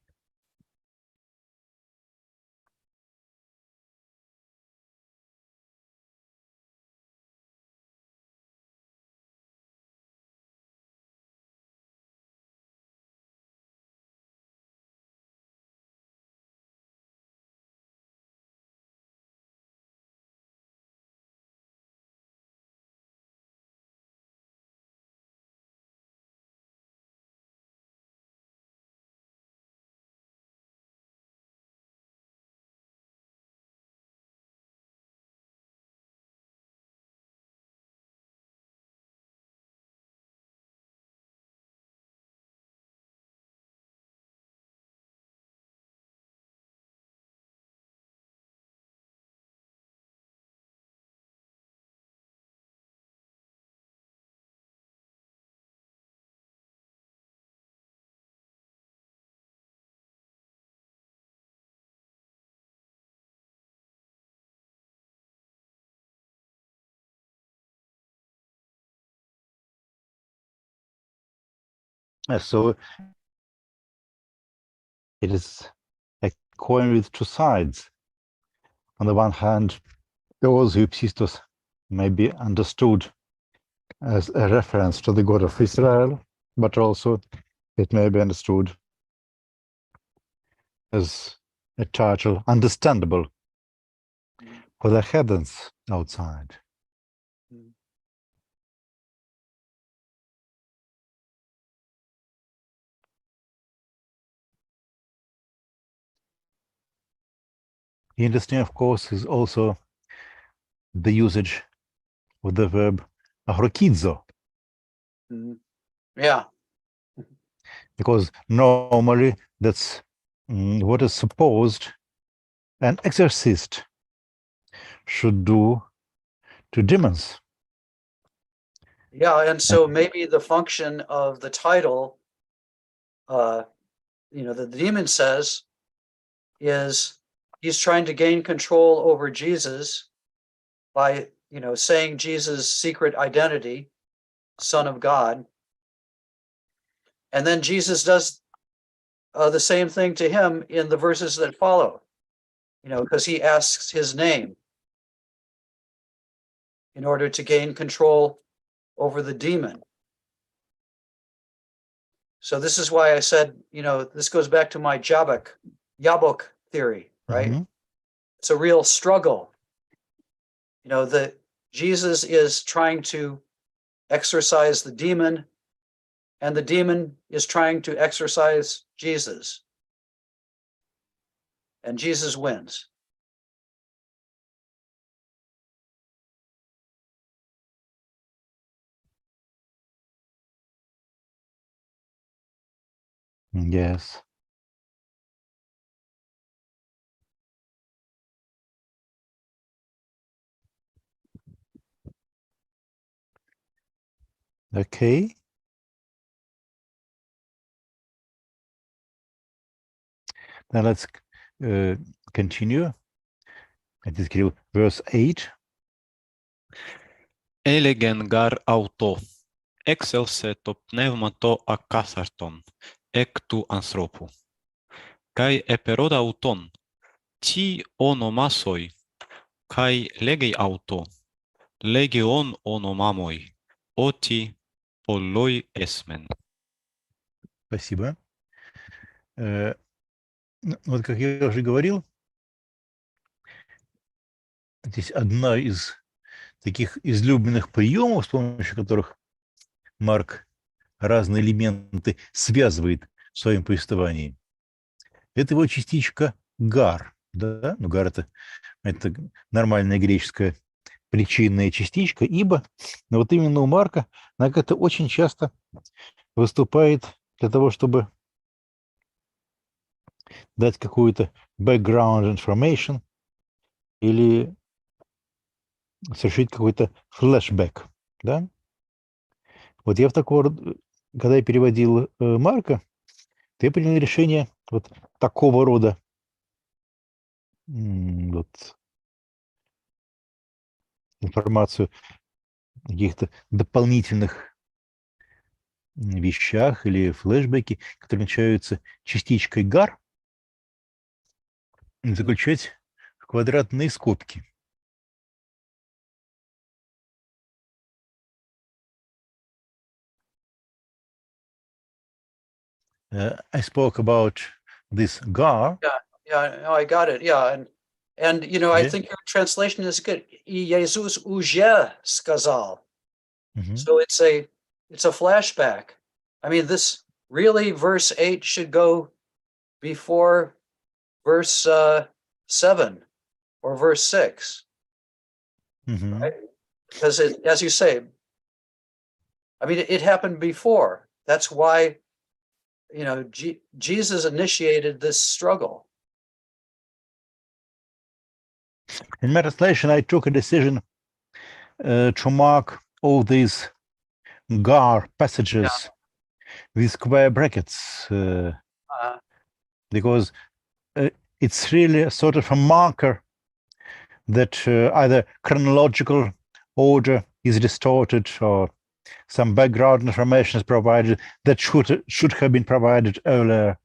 So it is a coin with two sides. On the one hand, those Hypsistos may be understood as a reference to the God of Israel, but also it may be understood as a title understandable for the heavens outside. Interesting, of course, is also the usage of the verb agrokizo, Yeah, because normally that's what is supposed an exorcist should do to demons. yeah, and so maybe the function of the title, that the demon says is he's trying to gain control over Jesus by, saying Jesus' secret identity, Son of God. And then Jesus does the same thing to him in the verses that follow, because he asks his name in order to gain control over the demon. So this is why I said, this goes back to my Jabok theory, right? Mhm. It's a real struggle. That Jesus is trying to exorcise the demon, and the demon is trying to exorcise Jesus. And Jesus wins. Yes. Okay. Now let's continue. It is verse 8. Elegen gar auto, excelse to pneumato akasarton, ectu anthropu. Kai eperod auton, ti onomasoi, kai legei auto, legion onomamoi, oti polloi esmen. Спасибо. Вот как я уже говорил, здесь одна из таких излюбленных приемов, с помощью которых Марк разные элементы связывает в своем повествовании. Это его частичка гар. Да? Ну, гар это нормальная греческая причинная частичка, ибо но вот именно у Марка она как-то очень часто выступает для того, чтобы дать какую-то background information или совершить какой-то флешбэк. Да? Вот я в такого рода, когда я переводил Марка, то я принял решение вот такого рода вот информацию о каких-то дополнительных вещах или флешбеки, которые начинаются частичкой гар, заключать в квадратные скобки. I spoke about this gar. Yeah, no, I got it. Yeah, and you know, I Yeah. think your translation is good. И Иисус уже сказал. Mhm. So it's a flashback. I mean, this really verse 8 should go before verse 7 or verse 6, Mhm. right? Because as you say, I mean, it happened before. That's why, you know, Jesus initiated this struggle. In my translation, I took a decision to mark all these gar passages with square brackets because it's really a sort of a marker that either chronological order is distorted or some background information is provided that should have been provided earlier.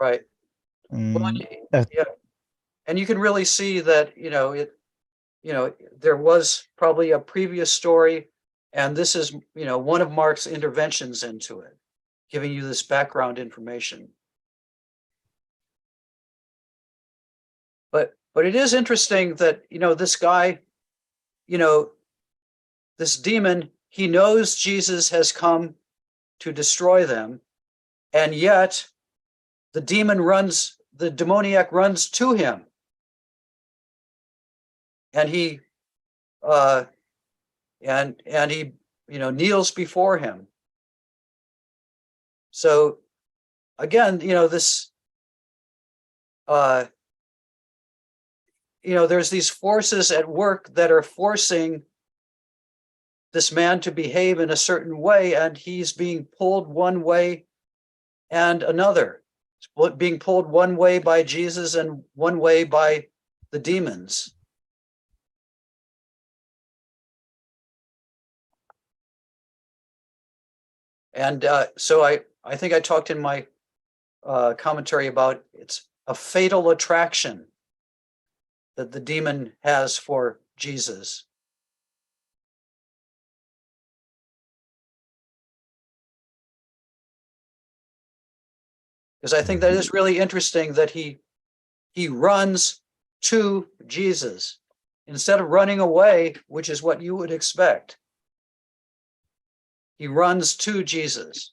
Right. Well, yeah. And you can really see that, you know, there was probably a previous story, and this is, you know, one of Mark's interventions into it, giving you this background information. But it is interesting that, you know, this guy, you know, this demon, he knows Jesus has come to destroy them, and yet the demoniac runs to him. And he and he, you know, kneels before him. So again, you know, this you know, there's these forces at work that are forcing this man to behave in a certain way, and he's being pulled one way and another, being pulled one way by Jesus and one way by the demons. And so I think I talked in my commentary about it's a fatal attraction that the demon has for Jesus. Because I think that is really interesting that he runs to Jesus instead of running away, which is what you would expect. he runs to Jesus.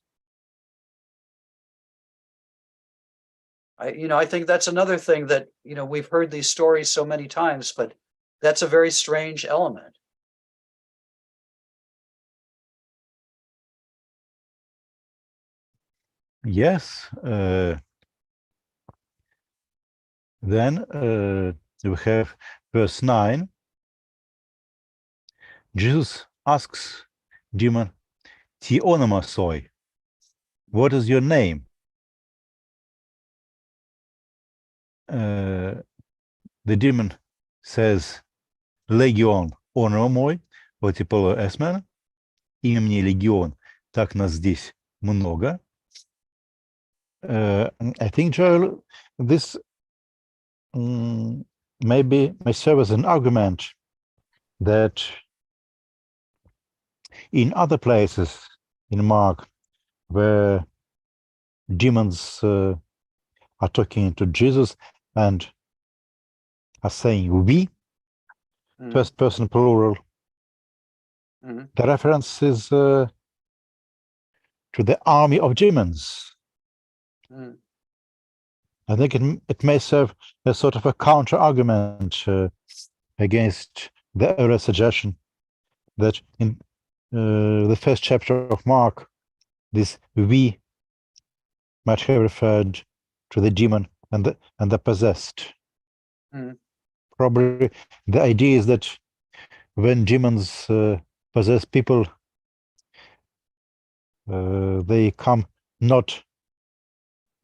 I think that's another thing that, we've heard these stories so many times, but that's a very strange element. Yes. Then we have verse 9. Jesus asks demon, "Τι όνομα σοι?" What is your name? The demon says, "Legion, όνομα мой, вот и поло эсмен, имя мне легион, так нас здесь много." I think, Joel, this maybe may serve as an argument that in other places in Mark where demons are talking to Jesus and are saying "we," first person plural, the reference is to the army of demons. I think it may serve as sort of a counter argument against the earlier suggestion that in the first chapter of Mark, this "we" might have referred to the demon and the possessed. Probably the idea is that when demons possess people, they come not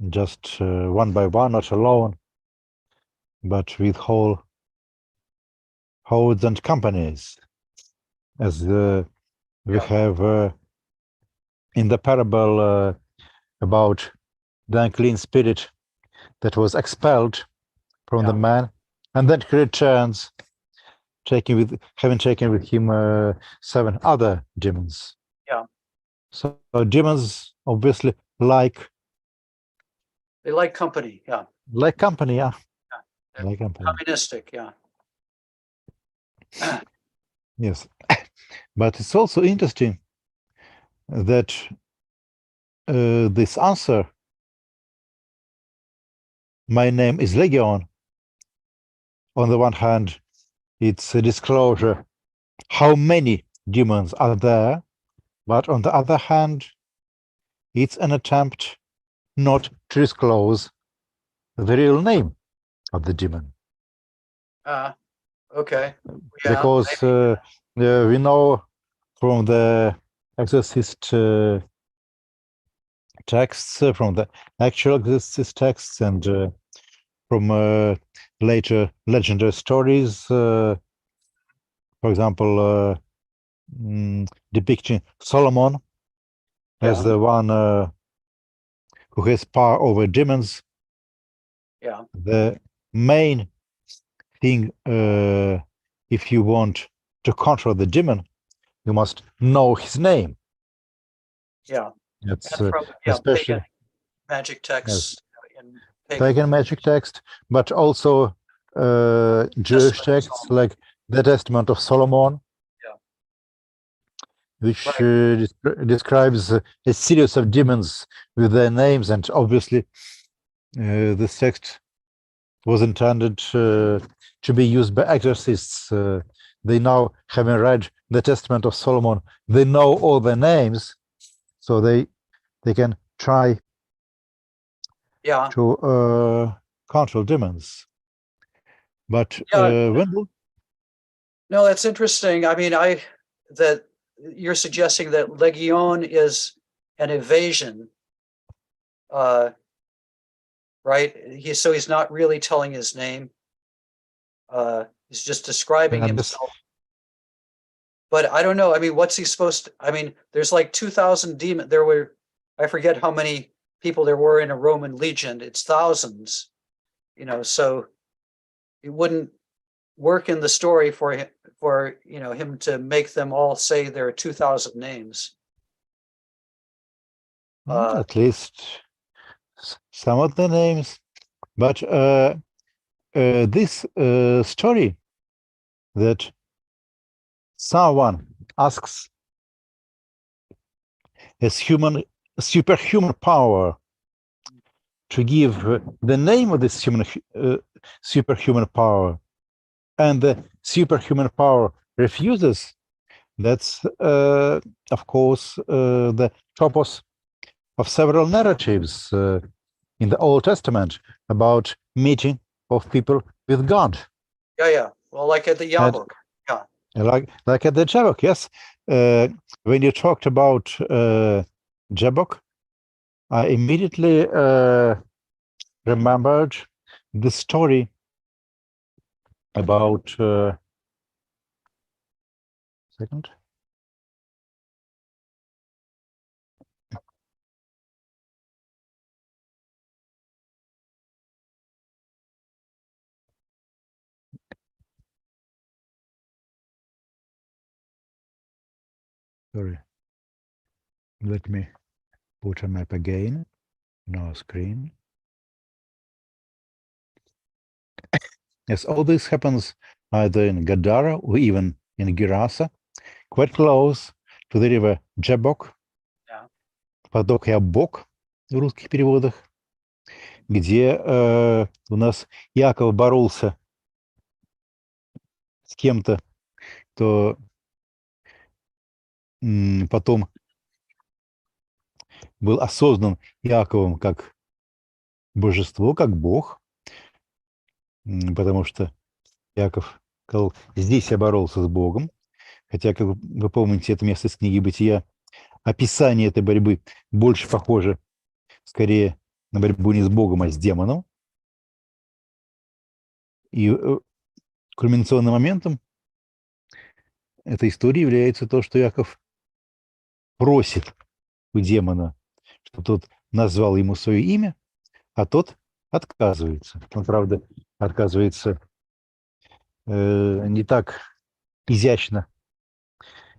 just one by one, not alone, but with whole hordes and companies, as we have in the parable about the unclean spirit that was expelled from the man, and then he returns, having taken with him 7 other demons. So demons obviously like company. Like company, yeah. They're Like company. communistic. Yes. But it's also interesting that this answer, "My name is Legion," on the one hand, it's a disclosure how many demons are there, but on the other hand, it's an attempt not to disclose the real name of the demon. Okay. Because we know from the exorcist texts, from the actual exorcist texts, and from later legendary stories, for example, depicting Solomon as the one who has power over demons. The main thing, if you want to control the demon, you must know his name. It's especially pagan magic texts. Pagan magic text, but also Jewish texts like the Testament of Solomon, which describes a series of demons with their names, and obviously this text was intended to be used by exorcists. They now, having read the Testament of Solomon, they know all their names, so they can try to control demons. But no, that's interesting. I mean, that you're suggesting that Legion is an evasion, right? So he's not really telling his name. He's just describing himself. But I don't know. I mean, what's he supposed to? I mean, there's like 2,000 demons. I forget how many people there were in a Roman legion. It's thousands, so it wouldn't work in the story for him to make them all say there are 2,000 names. At least some of the names. But this story that someone asks has superhuman power to give the name of this superhuman power, and the superhuman power refuses, that's, of course, the topos of several narratives in the Old Testament about meeting of people with God. Yeah. Well, like at the Yabok. Like at the Jabbok, yes. When you talked about Jabbok, I immediately remembered the story about second. Sorry. Let me put a map again on our screen. Yes, all this happens either in Gadara or even in Gerasa, quite close to the river Jabbok, поток Ябок в русских переводах, где у нас Иаков боролся с кем-то, кто потом был осознан Иаковом как божество, как Бог, потому что Иаков сказал, здесь я боролся с Богом, хотя, как вы помните, это место из книги «Бытия», описание этой борьбы больше похоже скорее на борьбу не с Богом, а с демоном. И кульминационным моментом этой истории является то, что Иаков просит у демона, что тот назвал ему свое имя, а тот отказывается. Он, правда, отказывается не так изящно,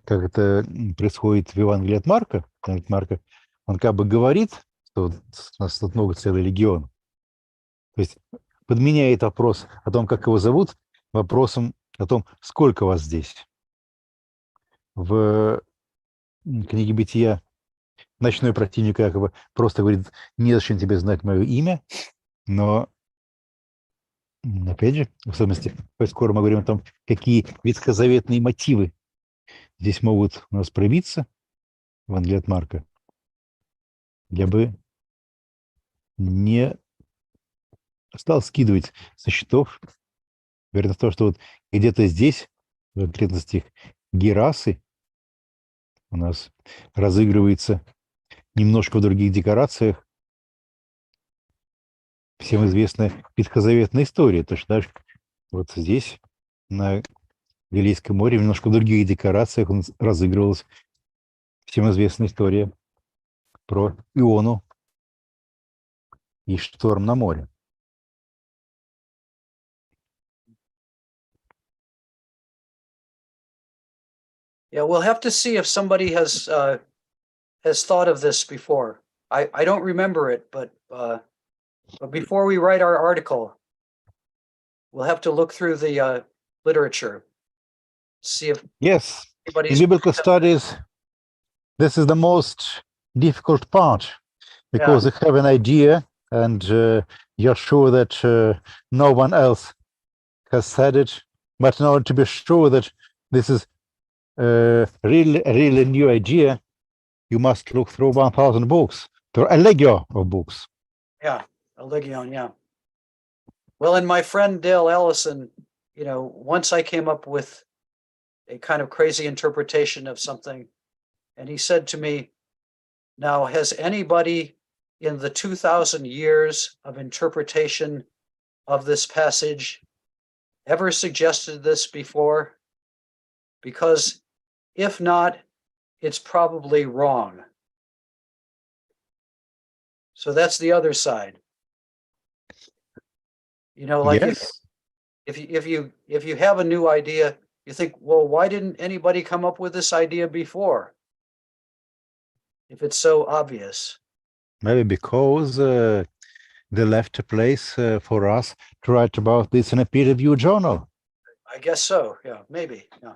как это происходит в Евангелии от Марка. Марка, он как бы говорит, что у нас тут много, целый легион. То есть подменяет вопрос о том, как его зовут, вопросом о том, сколько вас здесь. В книге «Бытия» ночной противник Якова просто говорит, незачем тебе знать мое имя, но, опять же, в особенности, скоро мы говорим о том, какие ветхозаветные мотивы здесь могут у нас проявиться в Евангелии от Марка. Я бы не стал скидывать со счетов, верно в то, что вот где-то здесь, в конкретности Герасы, у нас разыгрывается немножко в других декорациях всем известная ветхозаветная история. Точно так же вот здесь, на Галилейском море, немножко в других декорациях разыгрывалась всем известная история про Иону и шторм на море. Yeah, we'll have to see if somebody has thought of this before. I don't remember it, but before we write our article, we'll have to look through the literature, see if Yes, in anybody's biblical studies, this is the most difficult part because you have an idea and you're sure that no one else has said it, but in order to be sure that this is really a new idea, you must look through 1,000 books, through a legion of books. Yeah, a legion, yeah. Well, and my friend Dale Ellison, once I came up with a kind of crazy interpretation of something, and he said to me, now, has anybody in the 2,000 years of interpretation of this passage ever suggested this before? Because if not, it's probably wrong. So that's the other side. Like Yes. if you have a new idea, you think, well, why didn't anybody come up with this idea before? If it's so obvious. Maybe because they left a place for us to write about this in a peer-reviewed journal. I guess so. Yeah, maybe. Yeah.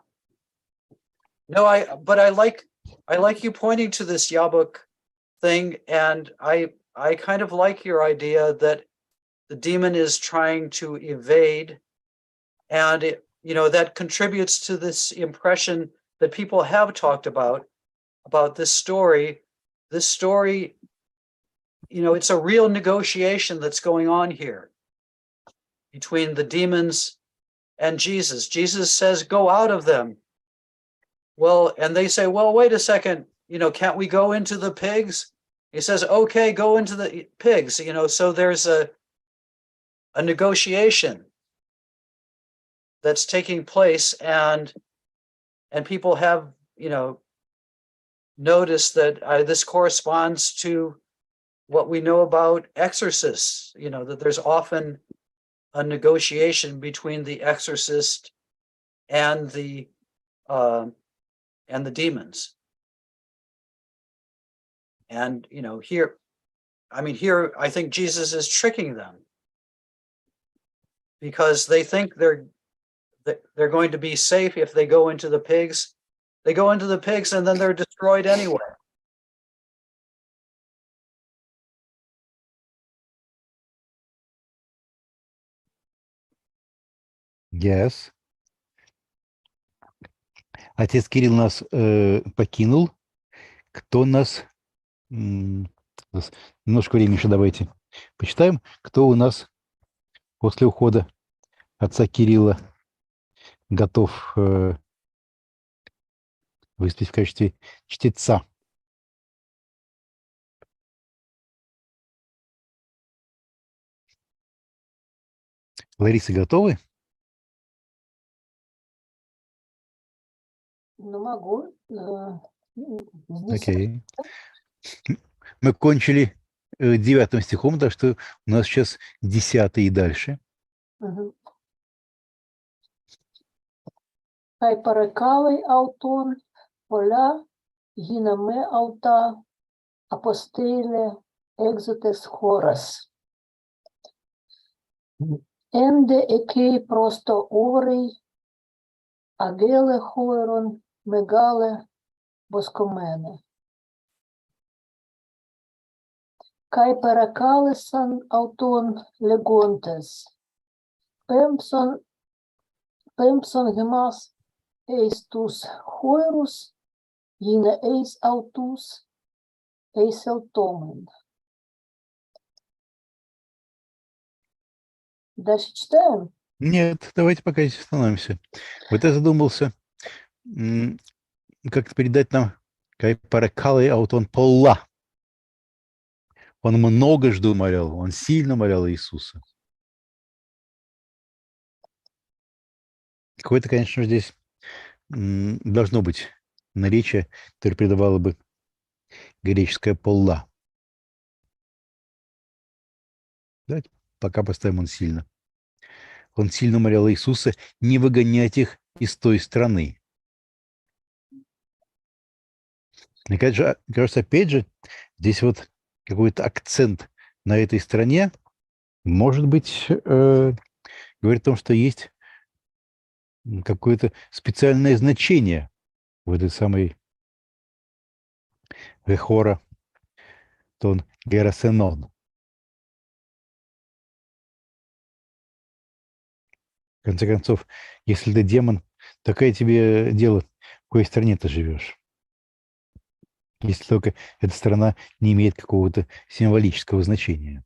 No, but I like I like you pointing to this Yabuk thing, and I kind of like your idea that the demon is trying to evade, and that contributes to this impression that people have talked about this story. This story, it's a real negotiation that's going on here between the demons and Jesus. Jesus says, "Go out of them." Well, and they say, "Well, wait a second, can't we go into the pigs?" He says, "Okay, go into the pigs." So there's a negotiation that's taking place, and people have noticed that this corresponds to what we know about exorcists, that there's often a negotiation between the exorcist and the demons. And here I think Jesus is tricking them, because they think they're going to be safe if they go into the pigs. They go into the pigs and then they're destroyed anyway. Yes. Отец Кирилл нас покинул. Кто нас... Немножко времени еще давайте почитаем. Кто у нас после ухода отца Кирилла готов выступить в качестве чтеца? Лариса, готовы? Ну, могу. Окей. Мы кончили 9 стихом, так что у нас сейчас 10 и дальше. Хай перекалий автон, поля, гінаме авта, апостиле, екзотес хорас. Енде екей просто орий, агеле хойрон, мегале, боскомене. Кай перекалесан автон легонтес. Пемпсон гемас eistus hoirus, gine eis autus, eiseltomen. Дальше читаем? Нет, давайте пока здесь остановимся. Вот я задумался, как передать нам «Кай паракалый аутон полла». Он многожды умолял, он сильно умолял Иисуса. Какое-то, конечно, здесь должно быть наречие, которое придавало бы греческое «полла». Давайте пока поставим «он сильно». Он сильно умолял Иисуса не выгонять их из той страны. Мне кажется, опять же, здесь вот какой-то акцент на этой стране, может быть, говорит о том, что есть какое-то специальное значение в этой самой «гехора», тон «герасенон». В конце концов, если ты демон, такое тебе дело, в какой стране ты живешь. Если только эта страна не имеет какого-то символического значения.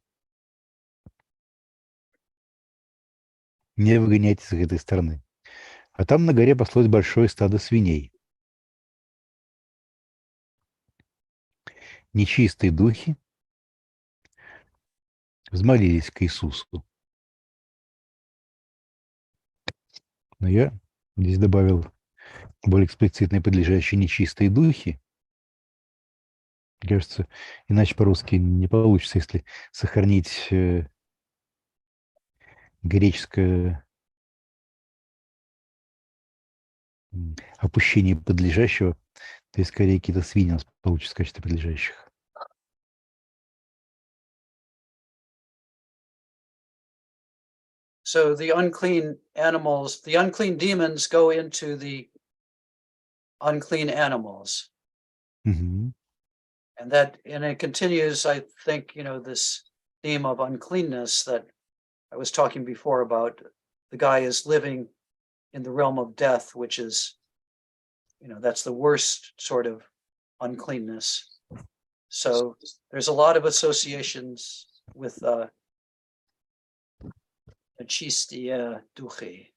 Не выгоняйтесь из этой страны. А там на горе паслось большое стадо свиней. Нечистые духи взмолились к Иисусу. Но я здесь добавил более эксплицитные подлежащие нечистые духи. Мне кажется, иначе по-русски не получится, если сохранить греческое опущение подлежащего, то есть скорее какие-то свиньи у нас получится в качестве подлежащих. So the unclean animals, the unclean demons go into the unclean animals. Мгм. And it continues, I think, this theme of uncleanness that I was talking before about. The guy is living in the realm of death, which is, that's the worst sort of uncleanness. So there's a lot of associations with чистые духи.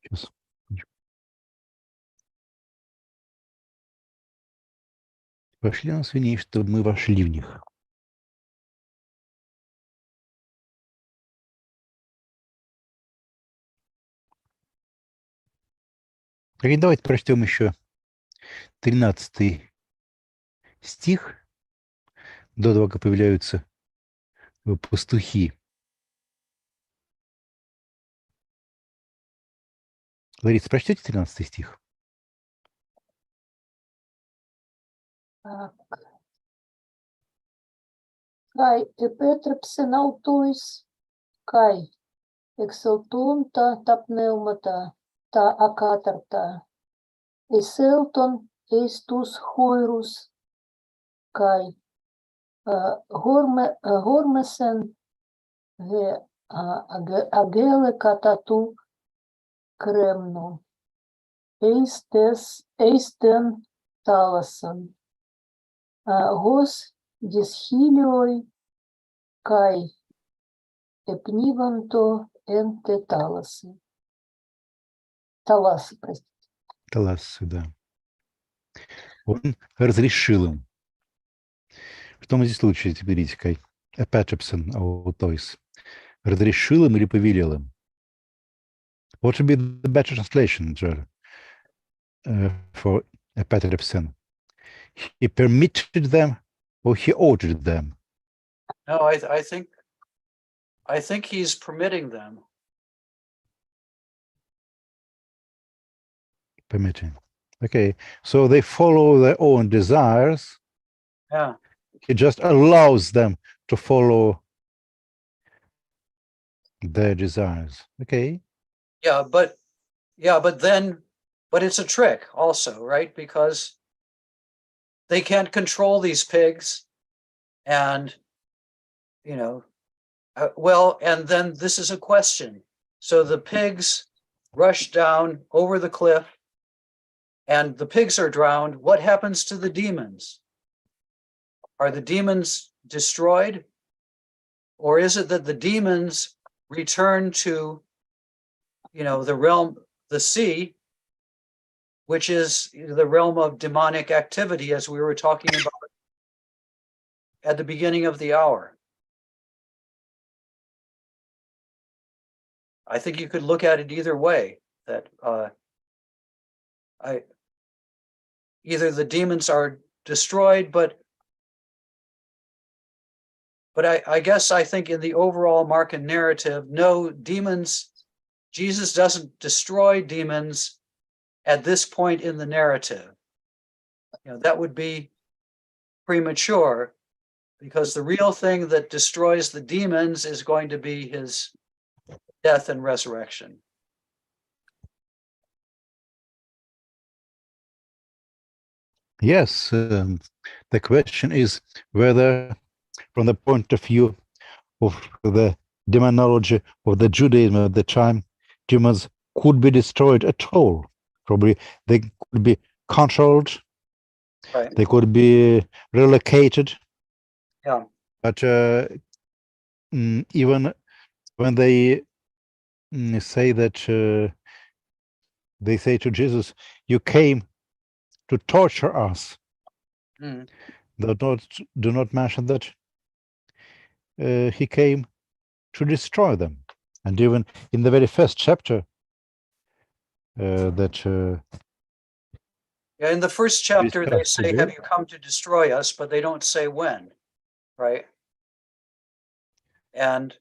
Сейчас. Пошли на свиней, чтобы мы вошли в них. И давайте прочтем еще 13 стих, до того, как появляются пастухи. Лариса, прочтете 13 стих? Так. Кай эпетрепсен аутоис, кай exultum ta pneumata, ta akatarta, eselton estus hoirus, kai hormesen ge agele katatu kremno, eisten talasan, gos dishilioi, kai epnivanto энте таласы. Таласы, простите. Таласы, да. Он разрешил им. Что мы здесь лучше теперь видите, Кай? Эпетрепсен аутоис. Разрешил им или повелел им? What would be the better translation for эпетрепсен? He permitted them or he ordered them? No, I think he's permitting them. Permitting. Okay, so they follow their own desires. Yeah. He just allows them to follow their desires. Okay. But it's a trick also, right? Because they can't control these pigs, and and then this is a question. So the pigs rush down over the cliff, and the pigs are drowned. What happens to the demons? Are the demons destroyed? Or is it that the demons return to, the realm, the sea, which is the realm of demonic activity, as we were talking about at the beginning of the hour? I think you could look at it either way, that either the demons are destroyed, but I guess I think in the overall Markan narrative, no, demons, Jesus doesn't destroy demons at this point in the narrative. That would be premature, because the real thing that destroys the demons is going to be his death and resurrection. Yes, the question is whether, from the point of view of the demonology of the Judaism at the time, demons could be destroyed at all. Probably they could be controlled, Right. they could be relocated. Yeah. But even when they say that, they say to Jesus, "You came to torture us." Mm. Do not mention that he came to destroy them. And even in the very first chapter, that in the first chapter, they discussed say, today. "Have you come to destroy us?" But they don't say when, right? And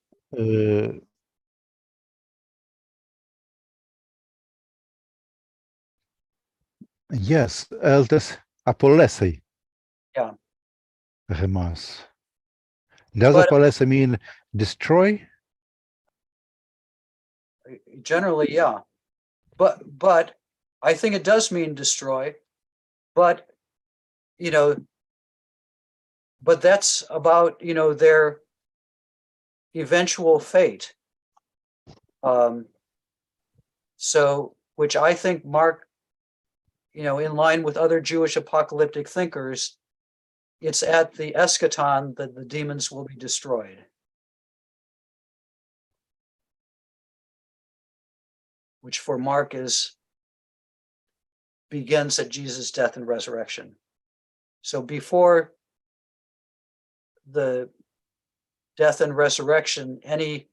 yes, Eltes apolesei. Yeah. Remas. Does But- apolesei mean destroy? generally, yeah. But I think it does mean destroy, but but that's about their eventual fate. So, which I think Mark, in line with other Jewish apocalyptic thinkers, it's at the eschaton that the demons will be destroyed. Which for Mark begins at Jesus' death and resurrection. So before the death and resurrection, any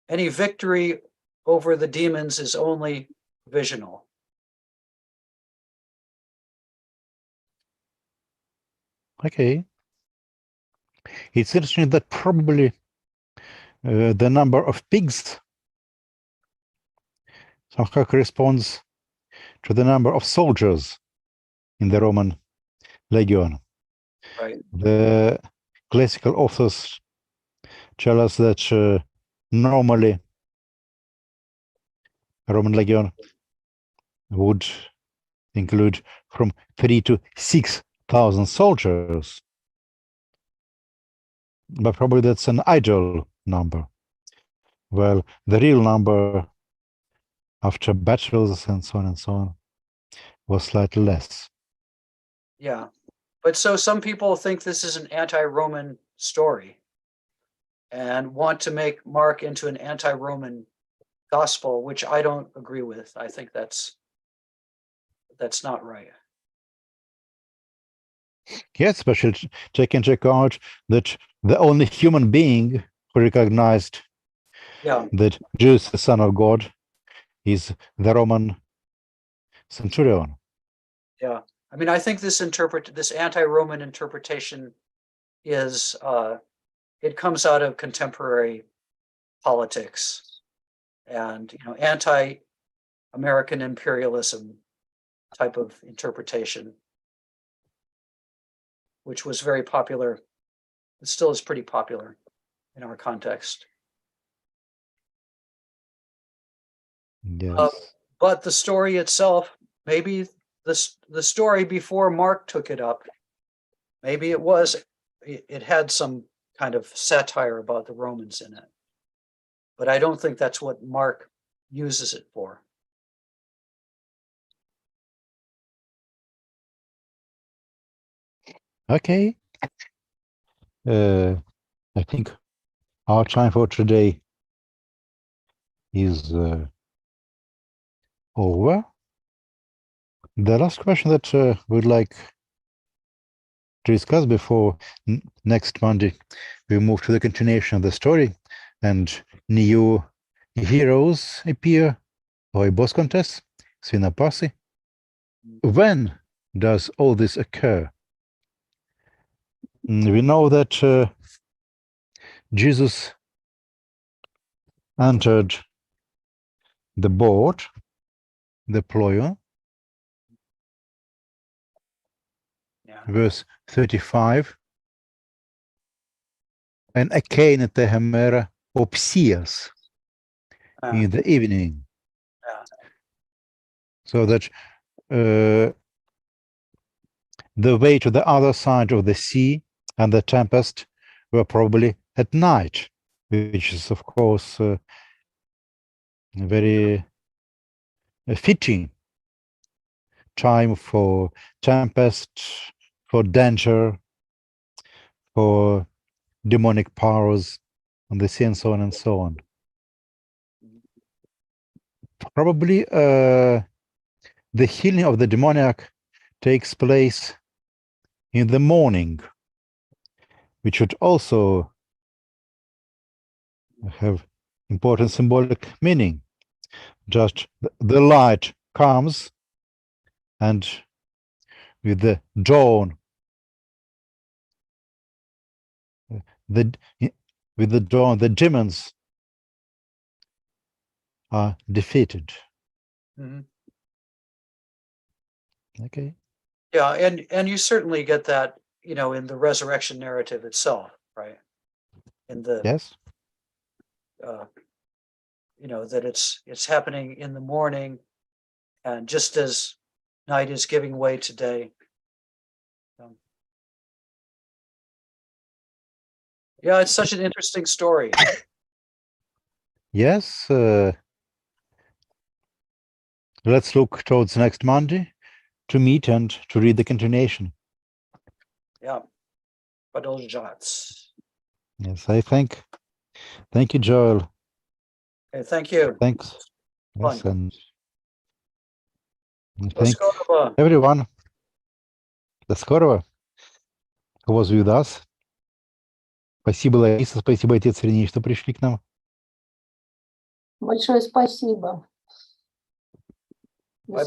victory over the demons is only provisional. Okay. It's interesting that probably the number of pigs somehow corresponds to the number of soldiers in the Roman legion. Right. The classical authors tell us that normally Roman legion would include from 3,000 to 6,000 soldiers, but probably that's an ideal number. Well, the real number after battles and so on was slightly less. Yeah. But so some people think this is an anti-Roman story and want to make Mark into an anti-Roman gospel, which I don't agree with. I think that's not right. Yes, especially take into account that the only human being who recognized that Jesus, the Son of God, is the Roman centurion. Yeah. I mean, I think this anti-Roman interpretation is it comes out of contemporary politics and anti-American imperialism type of interpretation, which was very popular. It still is pretty popular in our context. Yes. But the story itself, maybe the story before Mark took it up, maybe it had some kind of satire about the Romans in it. But I don't think that's what Mark uses it for. Okay. I think our time for today is over. The last question that we'd like to discuss before next Monday we move to the continuation of the story and new heroes appear, or a boss contest, Svinapasi. When does all this occur? We know that Jesus entered the boat, the ployer, verse 35, and again at the Hemera Opsias in the evening. So that the way to the other side of the sea and the tempest were probably at night, which is, of course, very fitting time for tempest, for danger, for demonic powers on the sea, and so on and so on. Probably the healing of the demoniac takes place in the morning, which should also have important symbolic meaning. Just the light comes, and with the dawn, the demons are defeated. Mm-hmm. Okay. Yeah, and you certainly get that, in the resurrection narrative itself, right? In the yes, that it's happening in the morning, and just as night is giving way to day. Yeah, it's such an interesting story. Yes. Let's look towards next Monday to meet and to read the continuation. Yeah. Продолжать. Yes, I thank you, Joel. Okay, thank you. Thanks. Yes, Fun. and До thank скорого. everyone. До скорого. Who was with us. Спасибо, Лариса, спасибо, отец Реней, что пришли к нам. Большое спасибо.